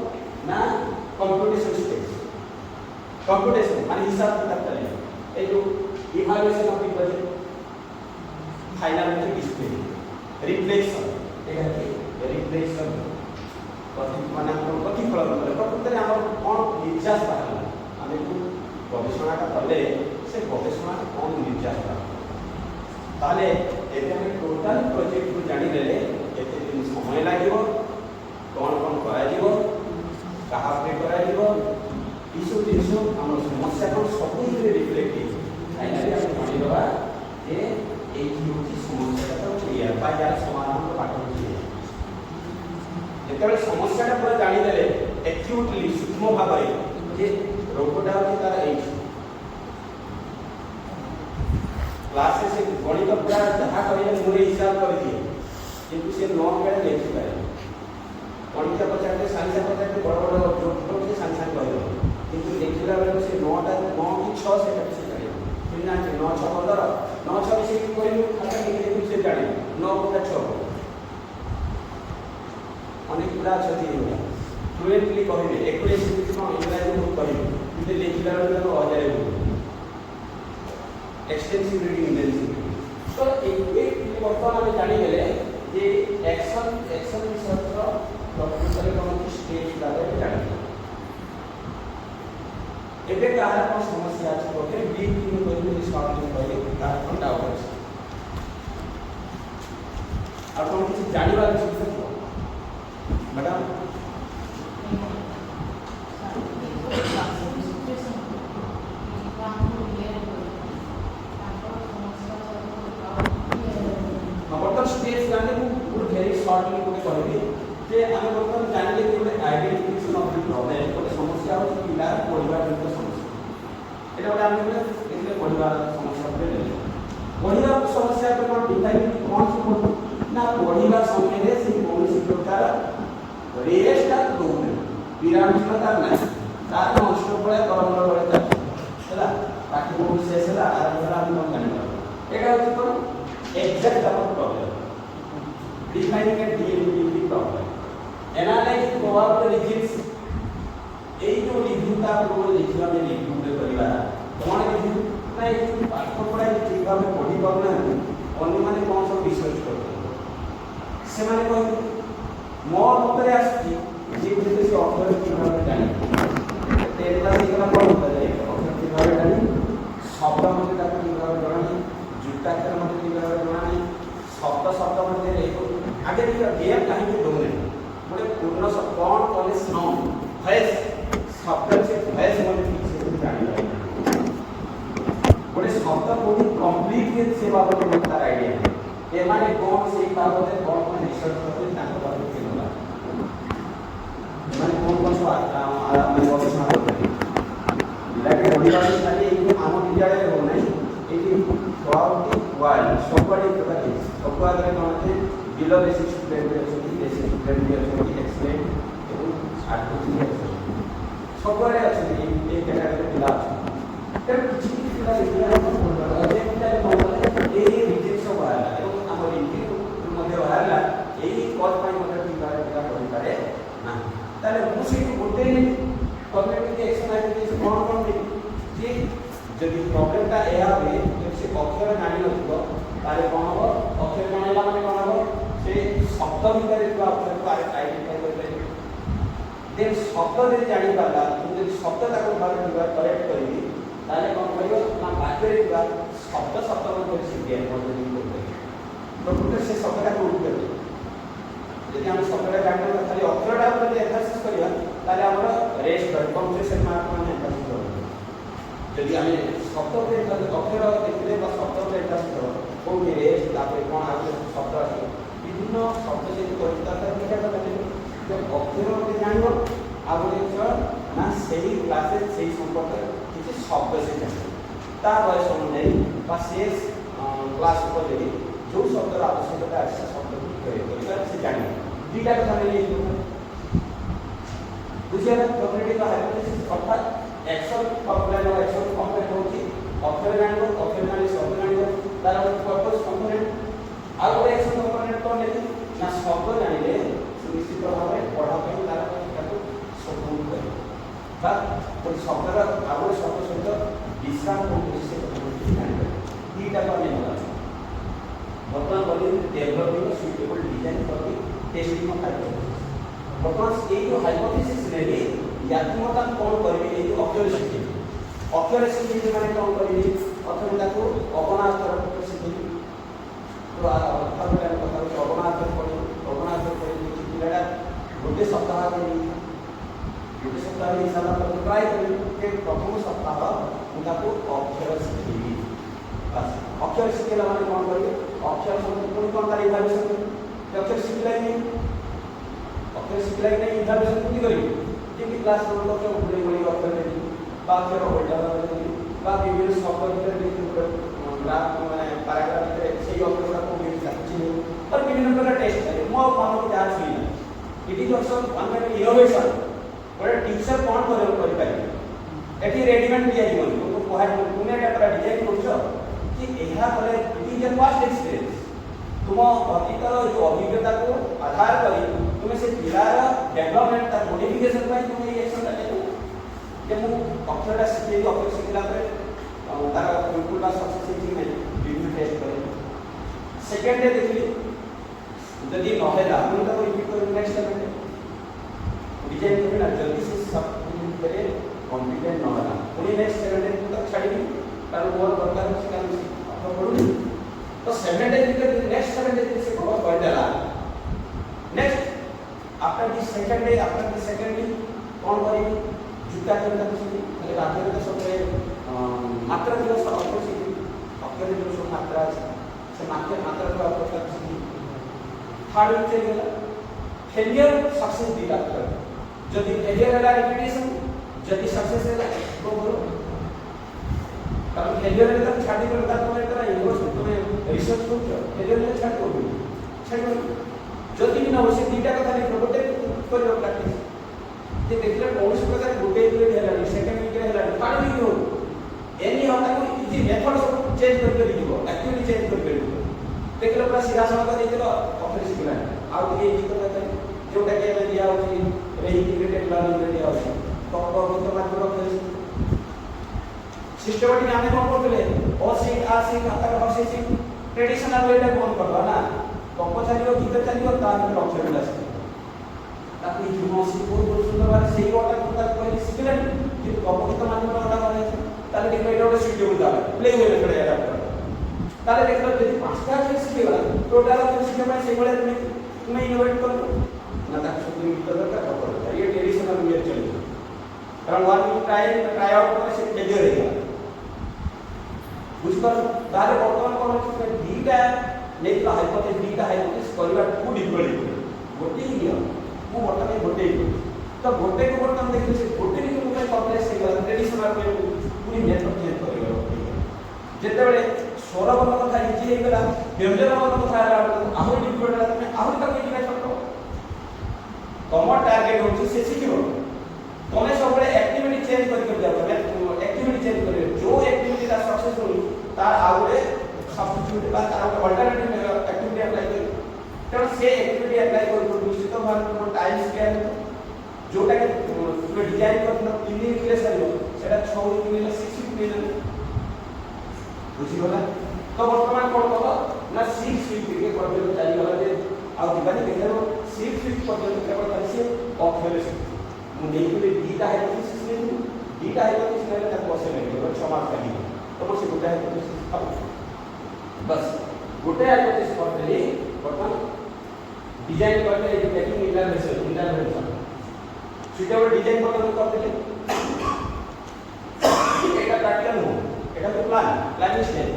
ना कंप्यूटेशन स्टेज कंप्यूटेशन माने हिसाब किताब करे ए जो evaluation of the project final में डिस्प्ले रिफ्लेक्शन एटा के रिफ्लेक्शन ମାନେ ଆମର ପ୍ରତିଫଳନ କଲେ ପ୍ରକୃତରେ ଆମର କ'ଣ ନିର୍ଯାସ ବାହାରିଲା ଆମେ ଯେଉଁ ଗବେଷଣାଟା କଲେ ସେ ଗବେଷଣାଟା କ'ଣ ନିର୍ଯାସ ବାହାରିଲା ତାହେଲେ ଏବେ ଆମେ ଟୋଟାଲ ପ୍ରୋଜେକ୍ଟକୁ ଜାଣିଦେଲେ କେତେ ଦିନ ସମୟ ଲାଗିବ କ'ଣ କ'ଣ କରାଯିବ କାହା ଉପରେ କରାଯିବ ଏସବୁ ଜିନିଷ ଆମର ସମସ୍ୟା କ'ଣ ସବୁ ଏଥିରେ ରିଫ୍ଲେକ୍ଟ ହେଇଛି ଫାଇନାଲି ଆମେ ଜାଣିଦେବା ଯେ ଏଇଠି ହେଉଛି ସମସ୍ୟାଟା କ୍ଲିୟର ବା ୟାର ସମାଧାନର ବାଟ ହେଉଛି ଯେତେବେଳେ ସମସ୍ୟାଟା ପୁରା ଜାଣିଦେଲେ ଆକ୍ୟୁଟଲି ସୂକ୍ଷ୍ମ ଭାବରେ ଯେ ରୋଗଟା ହେଉଛି ତାର ଏଇଠି क्लास से गणित पूरा जहाँ कहे मुझे हिसाब कर दिए किंतु से नौ बेले लिखी पारे गणित पचारे साइंस पचारे बड़ बड़ जो से साइंस कह किंतु लिखला बेले से 9टा 9 कि 6 से से जाने फिर ना 9 6 15 9 6 से कोई खाता लिखि देखि से जाने 9 गुणा 6 अनेक पिला अछती फ्लुएंटली कहबे 21 मिनिट को इंग्लिश में कहबे किंतु लिखला बेले तो आ जाए एक्सटेंसिव रीडिंग इंटेंसिटी तो एक वर्तमान आम जानीगले जे एक्शन रिसर्च प्रकृत कौन स्टेज भाव जान एबे कहार कौन समस्या अच्छे बोले बी तीन कहले सॉल्व कहले कहार कौन डाउट अच्छे और कौन किसी जानिबार छै मैडम स्टेज जाने को वेरी शॉर्टली को कहबी जे आमे बर्तमान जानले कि गोटे आइडेंटिफिकेशन ऑफ द प्रॉब्लम गोटे समस्या हो कि पिला पढ़िबा जनित समस्या एटा गोटे आमे एतले पढ़िबा समस्या पे ले पढ़िबा समस्या पे कोन डिफाइन कोन से ना पढ़िबा समय रे से कौनसी प्रकार रेस्ट आ दोने विरामता ना तार नष्ट पळे करम पळे हला बाकी को विशेष हला आरंभ हला हम जानिबा एटा होची कोन exact about problem defining a DLP problem analyze probable regions এই যে রিভিউটা আমরা লিখলাম এই রিভিউটা করিবা কোন রিভিউ না এই পাঠ পড়া ঠিকভাবে পড়ি পারু না অন্য মানে কোন সব রিসার্চ করতে সেমানে কই মোর উপরে আসছি যে ভিতরে সে অক্ষর কিভাবে জানি তেল ক্লাস এগুলা কোন হতে যায় অক্ষর কিভাবে জানি শব্দ মধ্যে তাকে কিভাবে জানি যুক্তাক্ষর মধ্যে কিভাবে জানি শব্দ শব্দ মধ্যে आगे देखिए गेम कहीं भी दोने बड़े पूर्ण सब कौन कॉलेज नो भैस शब्द से भैस मन ठीक से जानी बड़े शब्द को भी कंप्लीट के सेवा को लगता आईडिया ये माने कौन से बाबत है कौन रिसर्च करते हैं ताको बात के होला माने कौन सो मैं गवेषणा करते हैं लागे ओडिबासी खाली एक आम विद्यालय हो नहीं एक थ्रूआउट वर्ल्ड सबड़ी प्रकार है सब आगे कौन है बिलो बेसिक स्टूडेंट अच्छी बेसिक स्टूडेंट भी अच्छी एक्सलेंट एवं आर्टिफिशियल अच्छी सबरे अच्छी एक कैटेगरी पिला अच्छी तर किसी भी पिला इतना हम अजे पिला बोलले ए रिजेक्ट सब आला एवं हमर इंटरव्यू मध्ये बाहरला एही कॉज पाई मते पिला पढि पारे ना ताले मु सेठी गोटे कॉग्निटिव एक्शन एक्टिविटीज कोन जे जदि प्रॉब्लमटा ए आवे जदि से अक्षर जानि नथिबो ताले कोन हो अक्षर जानिला माने कोन हो से शब्द भितर अक्षर को आइडेंटिफाई करले देन शब्द जे जानि पाला जदि शब्द ताको भारे डिवाइड करेक्ट करिबी ताले कोन करियो ना वाक्य रे शब्द शब्द मध्ये से ज्ञान मध्ये करते तो पुत्र से शब्दटा को उठ करते यदि हम शब्दटा जानले खाली अक्षरटा ऊपर एम्फासिस करिया ताले हमर रेस्ट कर कंप्रेशन मार्क माने एम्फासिस कर यदि हम शब्द पे अक्षर देखले बा शब्द पे एम्फासिस करो कोई रेस्ट तापर कोन आके शब्द आसे विभिन्न शब्द से कविता का क्या करते हैं जब अक्षर के जानिबो आगले ना सही क्लासेस सही संपर्क किसी शब्द से जानिबो ता बयस अनुसार बा शेष क्लास ऊपर देबी जो शब्द आवश्यकता है शब्द को करे से जानिबो दुईटा कथा ले बुझिया कॉग्निटिव हाइपोथेसिस अर्थात एक्शन कंप्लेन और एक्शन कंप्लेन होची अक्षर जानिबो अक्षर जानि शब्द जानिबो तार पर्पस कंपोनेंट आउ गोटे एक्शन कंपोनेंट कोन लेती ना शब्द जानिले निश्चित भाव पढ़ा पे तार ताको सपोर्ट करे बा तो शब्दर आउ शब्द सहित विश्राम को से जानिबो दीटा को ने होला वर्तमान body developing suitable design for the testing of hypothesis बर्तमान ये जो हाइपोथेसिस नेली याकि मत कोन करबी ये अक्षर शिखी अक्षर शिखी माने कोन करबी अक्षर ताको अवनातर शिखी तो अर्थात कथा अवनातर पड़ी अवनातर पड़ी पिलाटा गोटे सप्ताह गोटे सप्ताह हिसाब से ट्राई कर प्रथम सप्ताह मुझे अक्षर शिखी बस अक्षर शिखेला माने कौन करिए अक्षर शब्द पुणी कौन तार इनोवेशन अक्षर शिखला ही नहीं अक्षर शिखला ही नहीं इनोवेशन पुणी करिए जेमती क्लास रो तो पुणी पुणी अक्षर देली बा अक्षर होल्डर देली बा विभिन्न शब्द भीतर देखि ग्राफ माने पैराग्राफ भीतर सेही अक्षर को भी साची और विभिन्न प्रकार टेस्ट करे मो मानो कि आज सुई it is also one kind innovation बड़े टीचर कौन कर पारे एठी रेडीमेड दिया जीवन तो कोहा तुमे का डिजाइन करछो कि एहा करे it is A past experience तुम अतीतर जो अभिज्ञता को आधार करी तुम से पिलार डेवलपमेंट ता मॉडिफिकेशन पाई तुम ये एक्शन ले जे मु अक्षरटा शिखे अक्षर शिखला पर तार बिल्कुल बा सक्सेस ही नहीं रिव्यू टेस्ट करे सेकंड डे देखली जदी नहेला हम तो रिपीट कर नेक्स्ट डे डिजाइन करबे ना जल्दी से सब करे कॉन्फिडेंट नहेला पुनी नेक्स्ट सेकंड डे तक छाड़ी कारण मोर दरकार है काम अपन पढुनी तो 7 डे के नेक्स्ट 7 डे से कवर कर देला next after this second day कौन करी जूता करता कुछ खाली रात में तो सब मात्रा दिवस अक्षर सीखी अक्षर जो सब मात्रा से मात्रा को अक्षर सीखी थर्ड वीक चल गया फेलियर सक्सेस दिला जदि फेलियर हला रिपीटेशन जदि सक्सेस हला तो बोलो कारण फेलियर है तो छाड़ी करता तुम्हें इतना यूनिवर्सिटी तुम्हें रिसर्च करछो फेलियर में छाड़ जदि भी ना हो से दीटा कथा नहीं गोटे करियो प्रैक्टिस जे देखले कौन प्रकार गोटे वीक हेला सेकंड वीक हेला थर्ड वीक हो एनी होता को इजी मेथड सब चेंज कर दिबो एक्चुअली चेंज कर दिबो देखले पूरा सीधा सड़क देइलो ऑफिस सिखला आउ ये जी करता जोटा के में दिया होची रे इंटीग्रेटेड लर्निंग रे दिया होची तो तो मात्र कर सिस्टमैटिक आने कौन करले ओ सीट आ सीट आता का हर सीट ट्रेडिशनल वेटा कौन करबा ना कंपो चलियो गीत चलियो तार अक्षर मिला ताकि जुनो सी बहुत सुंदर बात सही वाला करता कोई सिखले कि कंपो गीत मान वाला करे ताले देखो एटा ओटा शेड्यूल दा प्ले हुए लखड़े यार ताले देखो यदि पांचटा से सिखेला टोटल तो सिखे में से बड़े तुम्हें इनोवेट करो ना ताकि सब गीत दरकार कर ये ट्रेडिशनल वे चलिए कारण वन ट्राई आउट करे से फेलियर रहेगा बुझकर तारे वर्तमान कोन अछि दीटा नै तो हाइपोथेसिस करबा टू डिफिकल्ट गोटे ही नियम मु वर्तमान गोटे ही तो गोटे को वर्तमान देखि से गोटे ही को कॉम्प्लेक्स हे गला ट्रेडिशनल पे पूरी मेथड चेंज करबा जेते बेले स्वर बन कथा इजी हे गला व्यंजन बन कथा आला आहुर डिफिकल्ट आला तमे आहुर तक इजी करतो तमर टारगेट होछि से सिखिबो तमे सब बेले एक्टिविटी चेंज कर जाओ तमे एक्टिविटी चेंज कर जो एक्टिविटी ता सक्सेसफुल तार आउरे सब्स्टिट्यूट बा तार अल्टरनेटिव एक्टिविटी अप्लाई कर तेणु से एक्टिविटी अप्लाई कर निश्चित भाव तुम टाइम स्केल जोटा के तुम डिजाइन कर 3 दिन के सरियो सेटा 6 दिन ले 6 वीक ले बुझी गला तो वर्तमान कोन कलो ना 6 वीक के करबे चली गला जे आ दिबानी देखलो 6 वीक पर्यंत केवल करसे ऑब्जर्वेशन मु नहीं के डीटा हाइपोथेसिस ले डीटा हाइपोथेसिस ले ता कोसे नहीं और 6 मार्क का तो मुझे गोटे हाइपोथेसिस बस गोटे हाइपोथेसिस कर देली वर्तमान डिजाइन करले ये टेकिंग इंटरवेंशन सुटेबल डिजाइन कर देले एटा प्रैक्टिकल हो एटा तो प्लानिंग स्टेप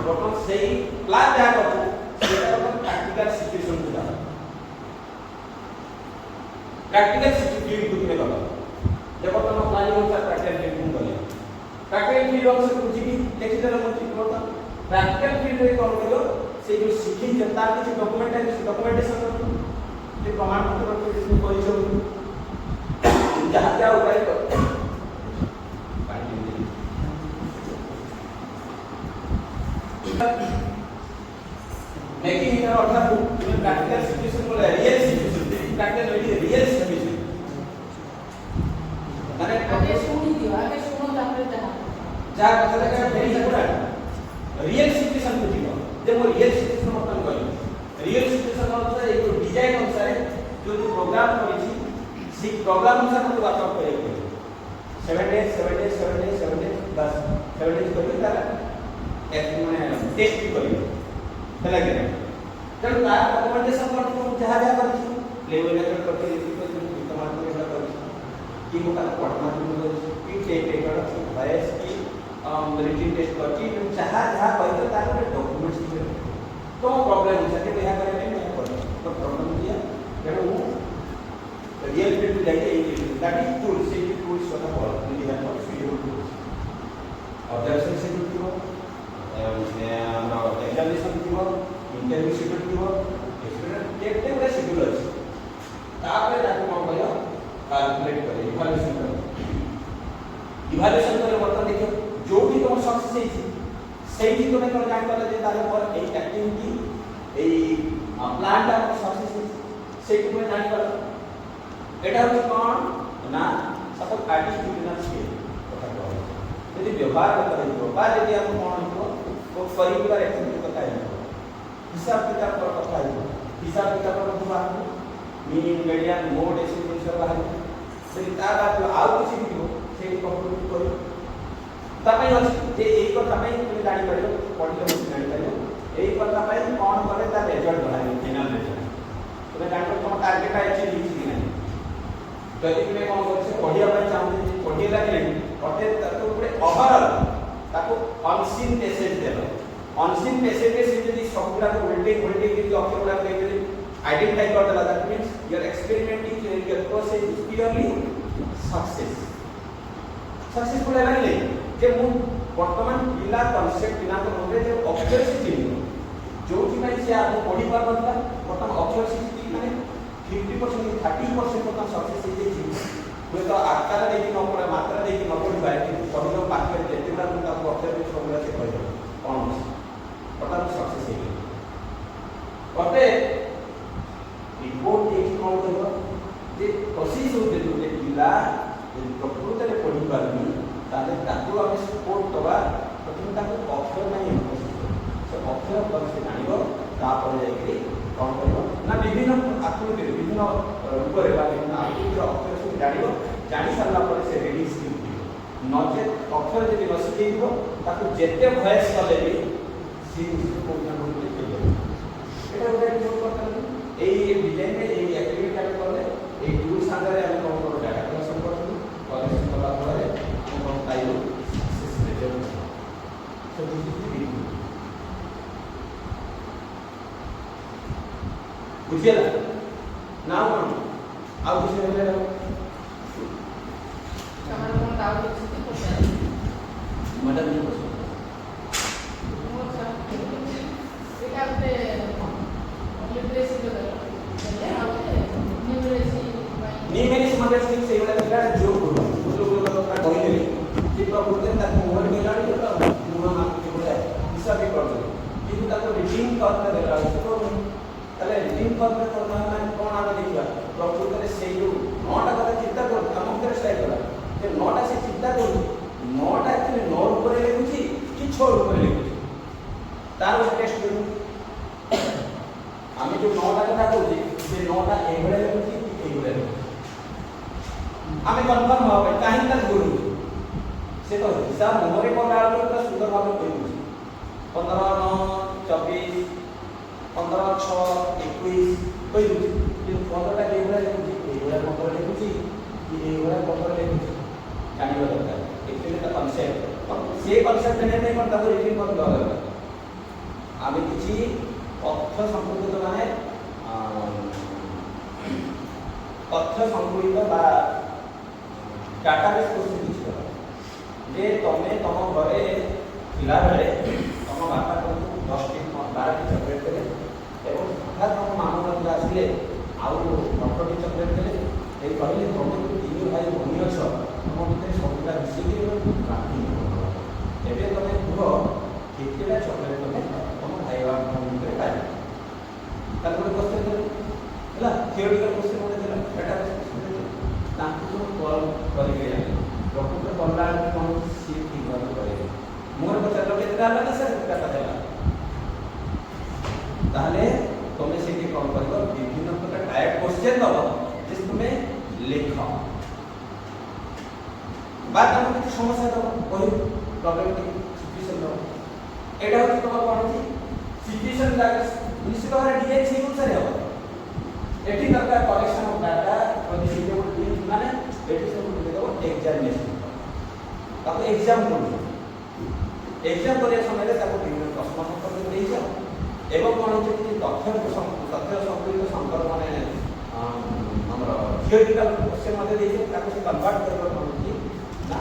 वर्तमान सही प्लान जा करतो सेटा वर्तमान प्रैक्टिकल सिचुएशन को जा प्रैक्टिकल सिचुएशन को में लगा जब वर्तमान प्लानिंग होता प्रैक्टिकल फील्ड को गले प्रैक्टिकल फील्ड से कुछ भी देखि देला मत करता प्रैक्टिकल फील्ड रे कोन करियो से जो सीखी जनता के डॉक्यूमेंटेशन करो जे प्रमाण पत्र के जिसमें कोई जो जहां क्या उपाय कर मेकिंग इन अर्थात तुम्हें प्रैक्टिकल सिचुएशन को real situation practical real situation माने आगे सुनो तापर जा कथा का वेरी इंपोर्टेंट रियल सिचुएशन को जीव जे मो रियल सिचुएशन मतलब कहि रियल सिचुएशन मतलब एक डिजाइन अनुसार प्रोग्राम करिछि से प्रोग्राम अनुसार मते वाचक करियो 7 days 7 days 7 days 7 days बस 7 days करियो तारा एक माने टेस्ट भी करियो ହେଲା कि तेणु तार रिकमेंडेशन करछु जहाँ जहाँ करछु लेवल लेवल करके लिखि करछु तमाम को एटा करछु कि मोटा पढ़ना भी कि टेक टेक वॉइस की रिटन टेस्ट करछि जहाँ जहाँ कहितो तार डॉक्यूमेंट्स दिबे तो प्रॉब्लम हो सके यहाँ करे नहीं कर तो प्रॉब्लम दिया तेणु रियल फील्ड जाइए दैट इज टूल से टूल्स वाला बोल we have not field tools observation से दियो हमरा एग्जामिनेशन दियो इंटरव्यू शेड्यूल दियो एक्सपीरियंस केते बड़े शेड्यूल अछि तापर ताको कोन करियो कैलकुलेट करे इवैल्यूएशन करे मतलब देखियो जो भी तुम सक्सेस है সেইটি তুমি কোন কাজ করলে যে তার উপর এই অ্যাক্টিভিটি এই প্ল্যানটা सक्सेस সেইটি তুমি জানি পারো এটা হচ্ছে কোন না সপোজ আর্টিস্টিনাল স্কেল কথা বলা যদি ব্যবহার করতে হবে বা যদি আমরা কোন হইতো তো পরিবার অ্যাক্টিভিটি কথা হইতো হিসাব কিতাব করার কথা হইতো হিসাব কিতাব করার কথা হইতো মিন মিডিয়ান মোড এসে জিনিস বাহার যদি তার বাদ আর কিছু দিব সেই কমপ্লিট করি तपई अछि जे एई कथा पई तुम जानि परियो पढिले मु जानि परियो एई कथा पई कोन करे ता रिजल्ट बाहर फाइनल रिजल्ट तुम जानि तुम टारगेट अचीव हिछि कि नाही जदि तुम कोन करछे पढिया पई चाहते पढिए लागले अटे ताको पुरे ओवरऑल ताको अनसीन मेसेज देलो अनसीन मेसेज से यदि सबुरा को बिल्डिंग यदि अक्षर गुडा देबे आइडेंटिफाई कर देला that means your experimenting your process is purely successful है नहीं जे मु वर्तमान पिला कांसेप्ट बिना तो मोरे जे अक्षर से चिन्ह जो कि मैं से आप पढ़ी पार बता वर्तमान अक्षर से माने 50% 30% तक सक्सेस है जे वे तो आकार दे कि न पड़े मात्रा दे कि न पड़े बाकी सभी लोग पाके जेते ना तो आपको अक्षर में सब से कह दो कौन वर्तमान सक्सेस है कते रिपोर्ट एक कौन करबो जे कोशिश हो दे जे पिला प्रकृत रे पढ़ी पारनी ताले ताकू हम सपोर्ट दबा प्रथम ताकू अक्षर नहीं से अक्षर पर से जानिबो तापर जाई कोन करबो ना विभिन्न आकृति विभिन्न रूप रे बा विभिन्न आकृति अक्षर से जानिबो जानि सारला पर से रीडिंग स्किल नचे अक्षर जदि न सिखैबो ताकू जेते वॉइस कले भी सी को ना बोलते चले एटा गोटे जोक करता एई डिजाइन में एई एक्टिविटी हम करले एई टूल सागरे हम कोन करो डाटा कलेक्शन करथु कलेक्शन करला परे ताइलो result so this is the video बुझियला नाउ आउ किछ हेले तमन कोन डाउट अछि पचार मैडम जी पूछो मोर एटा पे लिटरेसी के चले आउते न्यूमेरिक्स मतलब से एवला पिला जो लोग का कहिलेली कि प्रकृति ता मोहर गेलाडी तो मुना मार्क के हिसाब भी कर दे किंतु ताको रीडिंग करते देला तो तले रीडिंग करते तो ना कोन आगे देखिबा प्रकृति रे से जो नोटा कथा चिंता कर हम करे स्टाइल करा जे नोटा से चिंता कर नोटा एक्चुअली नो ऊपर लिखुची कि 6 ऊपर लिखुची तार टेस्ट करू आमी जो नोटा कथा कहूची से नोटा एभले लिखुची कि एभले आमे कंफर्म हो काहे तक गुरु से तो हिसाब मेमोरी को डाल के पूरा सुंदर भाव में कहि 15 9 24 15 6 21 कहि दु कि 15 टा केवला लिखुची एवला नंबर लिखुची कि एवला नंबर लिखुची जानिबा दरकार एक्चुअली ता कॉन्सेप्ट से कॉन्सेप्ट ने करता तो रीडिंग कर दरकार आमे किछि अर्थ संपूर्ण माने अर्थ संपूर्ण बा डाटाबेस कोर्स किछि करा जे तमे तम घरे पिला बेले तम बापा को 10 टी 12 टी चॉकलेट देले एवं हठात तम मामू मतलब आसिले आउ 18 टी चॉकलेट देले ए कहले तमे तीन भाई भनी अछ तम भितर सबटा मिसी के काटी एबे तमे कुहो केतेला चॉकलेट तमे तम भाई बापा भितर पाइ तापर क्वेश्चन देला थियोरिटिकल क्वेश्चन होने देला डाटाबेस ताकू कॉल करिवे डॉक्टर कल्ला कोन सी ठीक बात करे मोर बच्चा लोग केतना लगा सर कटा देला ताले तमे से के कॉल करबो विभिन्न प्रकार टाइप क्वेश्चन दबो तुमे लेख बाद हम किसी समस्या दो कोई प्रॉब्लम सिचुएशन दो एटा होती तुम कोन होती सिचुएशन निश्चित भाव डिजाइन से अनुसार हो एटी दरकार collection of data for the suitable माने एटी सब दे दो एग्जामिनेशन ताको एग्जाम करू एग्जाम करे समय ताको विभिन्न प्रश्न उत्तर दे जा एवं कोन होती कि तथ्य संबंधित संकर माने हमर थियोरिटिकल क्वेश्चन मध्ये देखे ताको से कन्वर्ट करबो कोन होती ना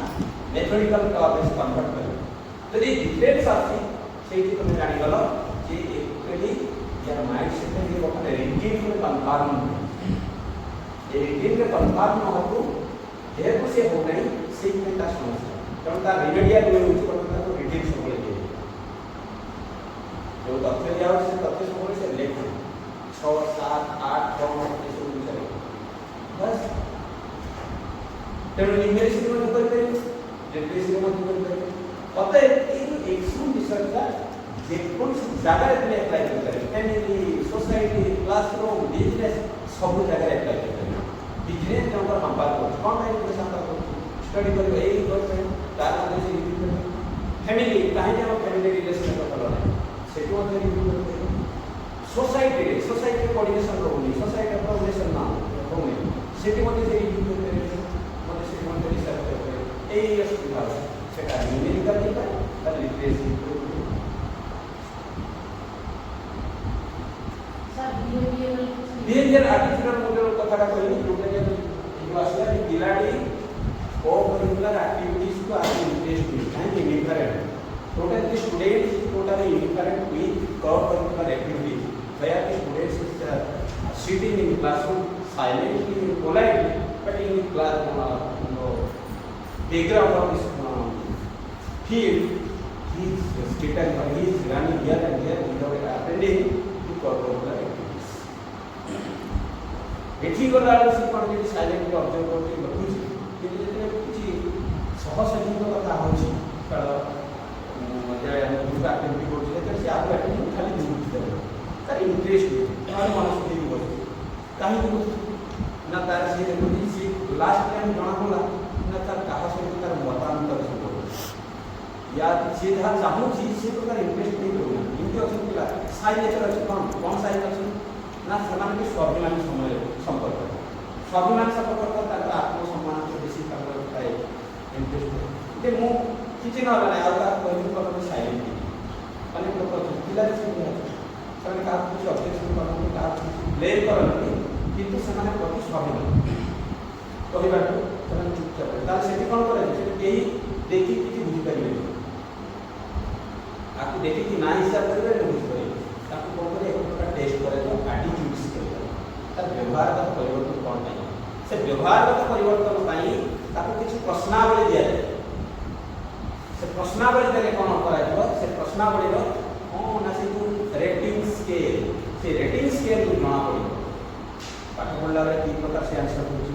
मेथोडिकल टॉपिक्स कन्वर्ट कर यदि डिटेल्स आसी सेठी तुम जानि गलो जे एक्चुअली यार माइंड सेट में वो अपने रिटीन में कंफर्म ये रिटीन के कंफर्म न हो हे को से हो नहीं से में ता समस्या कारण ता रिमेडियल यूज करता तो रिटीन सब ले जो तथ्य दिया से तथ्य सब से लेख 6 7 8 9 ये सब चले बस तेणु न्यूमेरिक में कर पे डेफिनेशन में कर पे पता है ये एक्सट्रीम रिसर्च का जे कोन जगह रे अप्लाई करते फैमिली सोसाइटी क्लासरूम बिजनेस सब जगह अप्लाई करते बिजनेस जंगर हम बात कर कोन है के साथ स्टडी कर ए करते तार में से रिव्यू करते फैमिली काहे जे हम फैमिली रिलेशन का फॉलो है सेटो में रिव्यू करते सोसाइटी कोऑर्डिनेशन रहउनी सोसाइटी कोऑर्डिनेशन ना होउनी सेटो में से रिव्यू करते মানে সে মধ্যে রিসার্চ করতে এই অসুবিধা সেটা নিউমেরিক্যাল দিকে আর literacy sir behaviour attitude model কথাটা কইনি যোটা যে আসলে যে পিলাডি को करिकुलर एक्टिविटीज को आज इंटरेस्ट है indifferent total the students totally indifferent with co-curricular activities where the students is sitting in classroom silently politely but in the class background of this field he is sitting or he is running here and there without attending to curricular activities एठी गला से कोन जे silently observe करके बखुची कि जेते किछि सहसजीव कथा होछि कळ जे हम ग्रुप एक्टिविटी करछि ते से आप एक्टिविटी खाली ग्रुप करे तार इंटरेस्ट हमारे मन से भी बोल कहीं भी ना तार से देखो सी लास्ट टाइम जणा होला ना तार कहा से तार मतांतर से बोल या सीधा चाहू छी से तो तार इंटरेस्ट नहीं होना इनके असन पिला साइ नेचर अछि कोन साइ अछि ना समान के स्वाभिमान समय संपर्क स्वाभिमान संपर्क तार आत्मसम्मान से बेसी कर पाए इंटरेस्ट ते मु किछि न होला आ तार कोइ को साइलेंट अनेक लोक पिला से कारण का कुछ ऑब्जेक्शन करने का ब्लेम करने किंतु ସେମାନେ ପ୍ରତି ସ୍ୱାଭିମାନ କହିବାକୁ ସେମାନେ ଚୁପଚାପ ତାହେଲେ ସେଠି କ'ଣ କରାଯାଏ ସେଠି କେହି ଦେଖି କିଛି ବୁଝିପାରିବେନି ତାକୁ ଦେଖିକି ନା ହିସାବ କରିବେ ନା ବୁଝିପାରିବେ ତାକୁ କ'ଣ କରିବେ ଏକ ପ୍ରକାର ଟେଷ୍ଟ କରାଯାଏ ଆଟିଟ୍ୟୁଡ୍ସ କରିବେ ତାର ବ୍ୟବହାରଗତ ପରିବର୍ତ୍ତନ କ'ଣ ପାଇଁ ସେ ବ୍ୟବହାରଗତ ପରିବର୍ତ୍ତନ ପାଇଁ ତାକୁ କିଛି ପ୍ରଶ୍ନାବଳୀ ଦିଆଯାଏ ସେ ପ୍ରଶ୍ନାବଳୀ ଦେଲେ କ'ଣ କରାଯିବ ସେ ପ୍ରଶ୍ନାବଳୀର ना से जो रेटिंग स्केल जमा पड़ो पाठ पढ़ला बेले तीन प्रकार से आंसर होची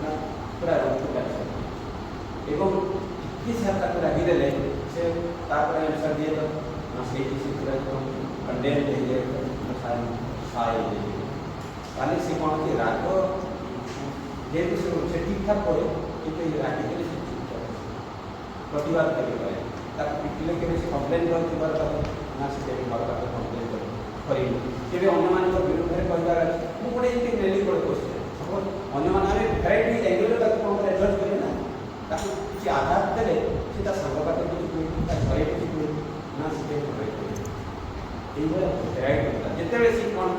ना पूरा रूप आंसर एवं किस हद तक लगी देले से तापर आंसर दिए तो ना से किसी पूरा कंडेम दे दे ना साई दे ताले से कोन के राग जे से ठीक ठाक करे किंतु ये रागी के से प्रतिवाद करे ताक पिटले के से कंप्लेन करती बार ना से घर पाक कंप्लेन करी केबे अन्य मान विरुद्ध में कहबार मु गोटे एते रैली कर क्वेश्चन सपोज अन्य मान भेराइटी एंगल तक कोन एडजस्ट करे ना ताकि किछि आधार देले सीधा संग पाते किछि ता घरे किछि ना से करे एई भेराइटी होता जेतेबे से कोन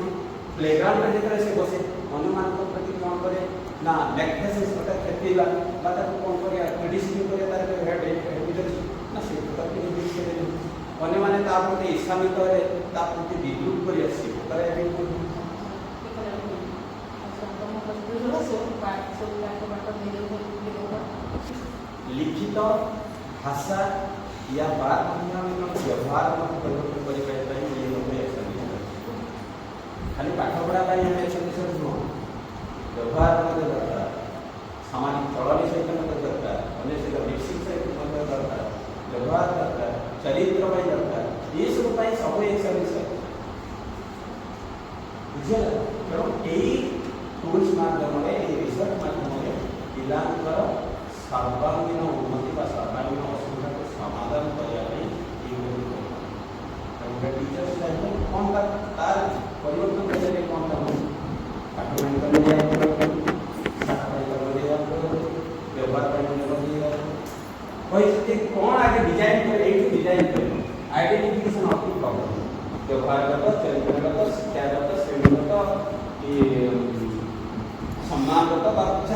प्लेग्राउंड में जेतेबे से बसे अन्य मान को प्रति कोन करे ना मैग्नेसिस होता खेतीला बाता कोन करे क्रिटिसिज्म करे तार भेराइटी एविडेंस ना से प्रकार के निश्चय अन्य माने ता प्रति इस्लामिक करे ता प्रति विद्रुप करी आसी करे एबे को लिखित भाषा या बात माध्यम में व्यवहार में परिवर्तन करि पाए ये लोग एक्शन खाली पाठ पढ़ा पाए हम एक्शन न व्यवहार में दरकार सामाजिक चलन सहित दरकार अन्य सहित मिक्सिंग सहित दरकार व्यवहार दरकार चरित्र में दरकार ये सब पाई सब एक सर्विस बुझला कारण एई टूल्स माध्यम में ए रिसर्च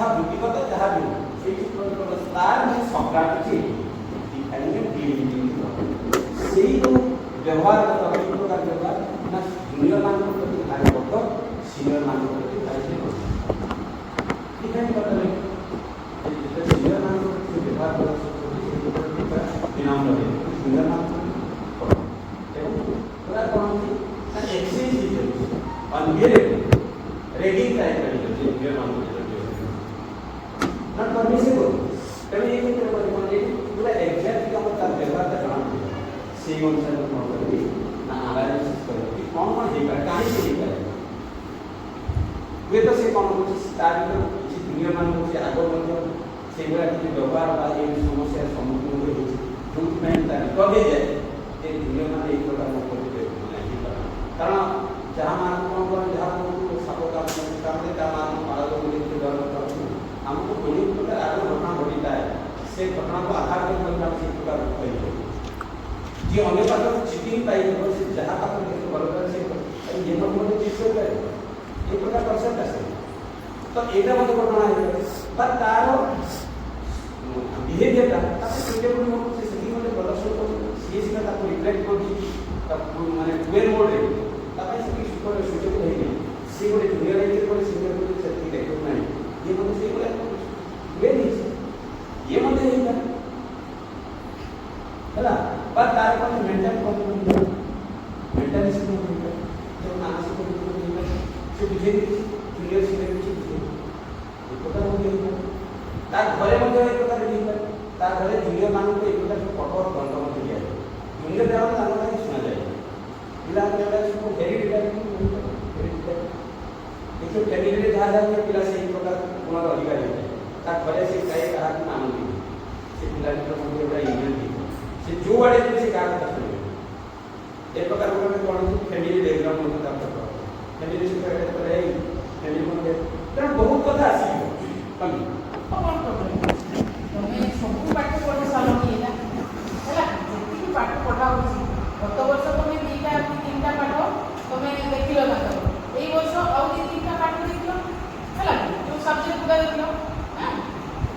ଯାହା ବୃତ୍ତିଗତ ଯାହା ବି ସେଇଠି ତାର ମାନେ ସଂକ୍ରାନ୍ତି ଅଛି ସେଇ ଯେଉଁ ବ୍ୟବହାର କେଉଁ ପ୍ରକାର ବ୍ୟବହାର ନା ଜୁନିୟର ମାନଙ୍କ ପ୍ରତି ଭାରି ବଦ୍ଧ ସିନିୟର ମାନଙ୍କ ପ୍ରତି ଭାରି ଡିଫେଣ୍ଡ କରିଦେଲେ ସିନିୟର ମାନଙ୍କ ପ୍ରତି ବ୍ୟବହାର ବିନମ୍ର ଜୁନିୟର ମାନଙ୍କ ଏବଂ ପୁରା କ'ଣ ହେଉଛି ନା ଏକ୍ସଚେଞ୍ଜ ହେଇଯାଉଛି ଅନବିହେରେବଲ୍ रेगिंग टाइप का नहीं होती है मान लो नॉट परमिसिबल तेरे ये कि तेरे बच्चे माने पूरा एग्जैक्ट का मतलब व्यवहार का जान से अनुसार को करबी ना एनालिसिस करबी कौन कौन हे कर काहे से हे कर वे तो से कौन कुछ स्टार्ट में किसी दुनिया मान को से आगो मध्ये से पूरा कि व्यवहार बा ये समस्या सम्मुखीन होई जो मैं कबे जाए ये दुनिया मान एक प्रकार में करते नहीं कारण जहां मान को जहां सपोर्ट करते का मान पालन को लेकर डेवलप करते हमको कोई प्रकार आगे घटना घटिता है से घटना को आधार पर हम से प्रकार कहिए जी अन्य पास चीटिंग पाई हो से जहां का डेवलप से ये मतलब चीज से करे ये प्रकार कंसेप्ट है तो एटा मत घटना है पर तार बिहेवियर का ताकि सुटेबल हो से सही मतलब प्रदर्शन को सीएस का ताको रिफ्लेक्ट को तब माने वेल मोड है ताकि सही सुपर सुटेबल है से गोटे जूनियर लेक्चर को सीनियर को से देखो नहीं ये मतलब से बोले वे नहीं ये मतलब नहीं था हैला पर तार को मेंटल प्रॉब्लम मेंटल इश्यू है तो मानसिक प्रॉब्लम है से बुझे जूनियर सीनियर कुछ बुझे ये पता हो गया तार घरे मध्य एक प्रकार नहीं है तार घरे जूनियर मान को एक प्रकार कठोर दंड मत दिया जाए जूनियर देवा तार का सुना जाए पिला के को वेरी डिटेलिंग देखिए फैमिली में जहाँ जहाँ पिला से एक प्रकार गुण अधिकारी होता है ता घरे से कई कहा कि मान दी से पिला के प्रति बड़ा ईमेल दी से जो वाले से कहा था सुनिए एक प्रकार का कौन सी फैमिली बैकग्राउंड में काम करता है फैमिली से कहते हैं रहे फैमिली में तो बहुत कथा आसी कम कौन प्रॉब्लम तुम्हें सब पाठ पढ़े सालो नहीं है हैला जेती पाठ पढ़ा होची गत वर्ष तुम्हें दीटा तीनटा पाठ तुम्हें देखिलो ना এই বছর আউ দুই তিনটা পাঠ দেখিলো হলা তো সাবজেক্ট গুলা দেখিলো হ্যাঁ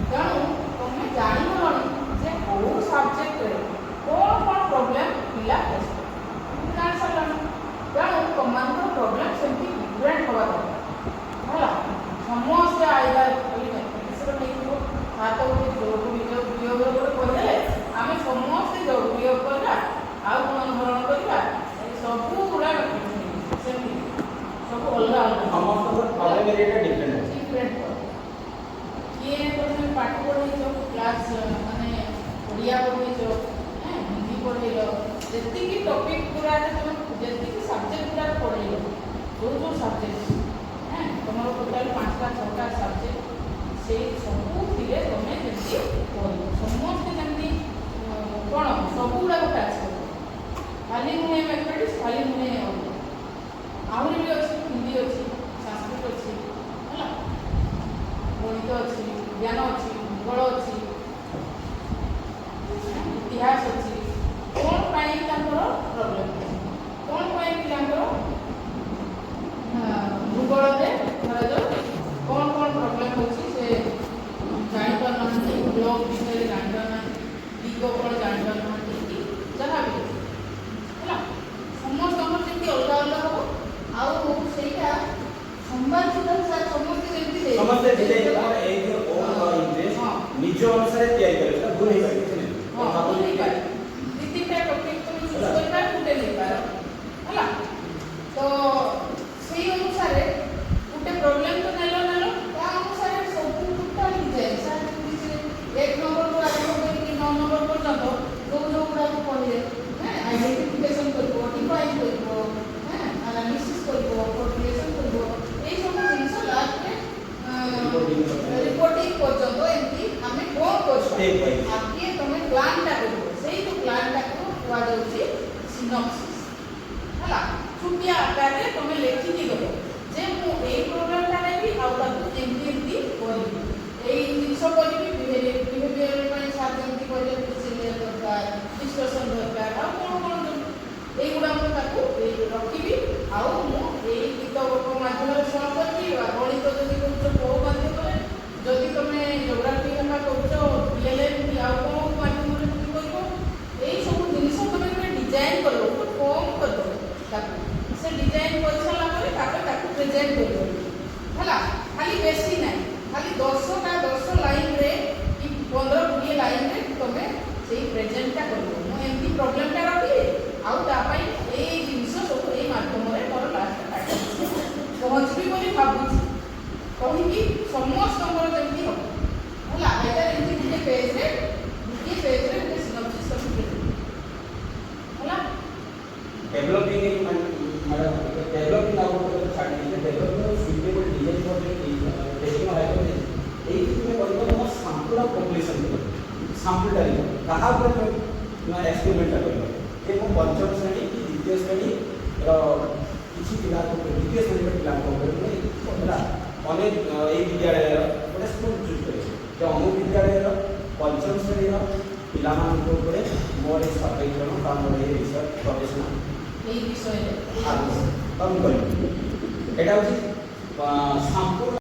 তেণু তুমি জানিব যে কোন সাবজেক্টে কোন কোন প্রবলেম পিলা ফেস তুমি জানি সারলাম তেণু তোমাদের প্রবলেম সেমতি ডিফরেন্ট হওয়া দরকার হলা সমস্ত আইদার বলি ম্যাথমেটিক্সর নেইব হাত গোটে যোগ বিয়োগ করে কইলে আমি সমস্ত যোগ বিয়োগ করা আউ কোন ধরন করিবা এই সবু গুলা সেমতি सब अलग अलग समस्त प्रॉब्लम एरिया डिफरेंट है डिफरेंट ये तो तुम पाठ पढ़ी जो क्लास माने ओडिया पढ़ी जो हिंदी पढ़ी लो जति की टॉपिक पूरा तुम जति की सब्जेक्ट पूरा पढ़ी लो जो सब्जेक्ट हैं तुम्हारा टोटल 5टा 6टा सब्जेक्ट से सब धीरे तुम्हें जति पढ़ी समस्त जति कोन सब गुडा गोटा আছে खाली मुने मैथमेटिक्स खाली मुने आहुरी भी अच्छी हिंदी अच्छी संस्कृत अच्छी है गणित अच्छी विज्ञान अच्छी भूगोल अच्छी इतिहास अच्छी कौन पाई प्रॉब्लम कौन पाई भूगोल में धर जो कौन कौन प्रॉब्लम होची से जानि पारना ब्लॉक विषय जानि पारना दिग कौन जानि पारना जहाँ भी है समस्त जमी अलग अलग हो आउ सेटा संवाद सुधा समस्त जेंति दे समस्त डिजाइन और एक ओन इंटरेस्ट निज अनुसार तैयारी करे तो भूल नहीं पाए हां भूल नहीं पाए तीनटा टॉपिक तुम चूज करबा गुटे नहीं पारो हला तो सेही अनुसार गुटे प्रॉब्लम तो नेलो ता अनुसार सब टोटल डिजाइन सर एक नंबर को आगे हो कि 9 नंबर पर्यंत जो गुडा को पढ़िए आइडेंटिफिकेशन करबो डिफाइन करबो एनालिसिस करबो प्रोग्रेशन करबो ए सब जिंस लास्ट में रिपोर्टिंग पर्यंत एमती हमें कोन करछो आगे तुम प्लान टा करबो सेही जो प्लान टा को हुआ जाउची सिनॉप्सिस हला छुटिया आकार रे तुम लेखि दी गयो जे मु ए प्रोग्राम टा नेबी आउ ताकू एमती करबी ए जिंस करबी बिहेवियर ପାଇଁ साजेंती करले सिनियर दरकार डिस्कशन दरकार आ कोन এইগুলা আমি তাকু রখিবি আউ মু এই গীত গপ মাধ্যমে সলভ করবি বা গণিত যদি করছো বহু মাধ্যমে যদি लाइन रे कि 15-20 लाइन रे तमे सेही प्रेजेंटटा करबो मु एमती प्रॉब्लमटा रखी आउ ता पई ए जिंस सब ए माध्यम रे मोर लास्ट टाइम पहुंचबी बोली भाबुची कहिकी समस्त हमर जेमती हो होला एटा एमती गुटे पेज रे गुटे सिनॉप्सिस सब होला डेवलपिंग मैडम डेवलपिंग आउट छाड़ी developing suitable design for testing of hypothesis एई में करबो हम सैंपल ऑफ पॉपुलेशन सैंपल डाली कहा पर मैं एक्सपेरिमेंट करबो जे को पंचम श्रेणी की द्वितीय श्रेणी किसी पिला को द्वितीय श्रेणी के पिला को होला अनेक ए विद्यालय गोटे स्कूल चूज करे जे अमु विद्यालय पंचम श्रेणी पिला मान को ऊपर मोर सब्जेक्ट का मोर रिसर्च प्रोफेशनल এই বিষয়ে कम कर एटा होची संपूर्ण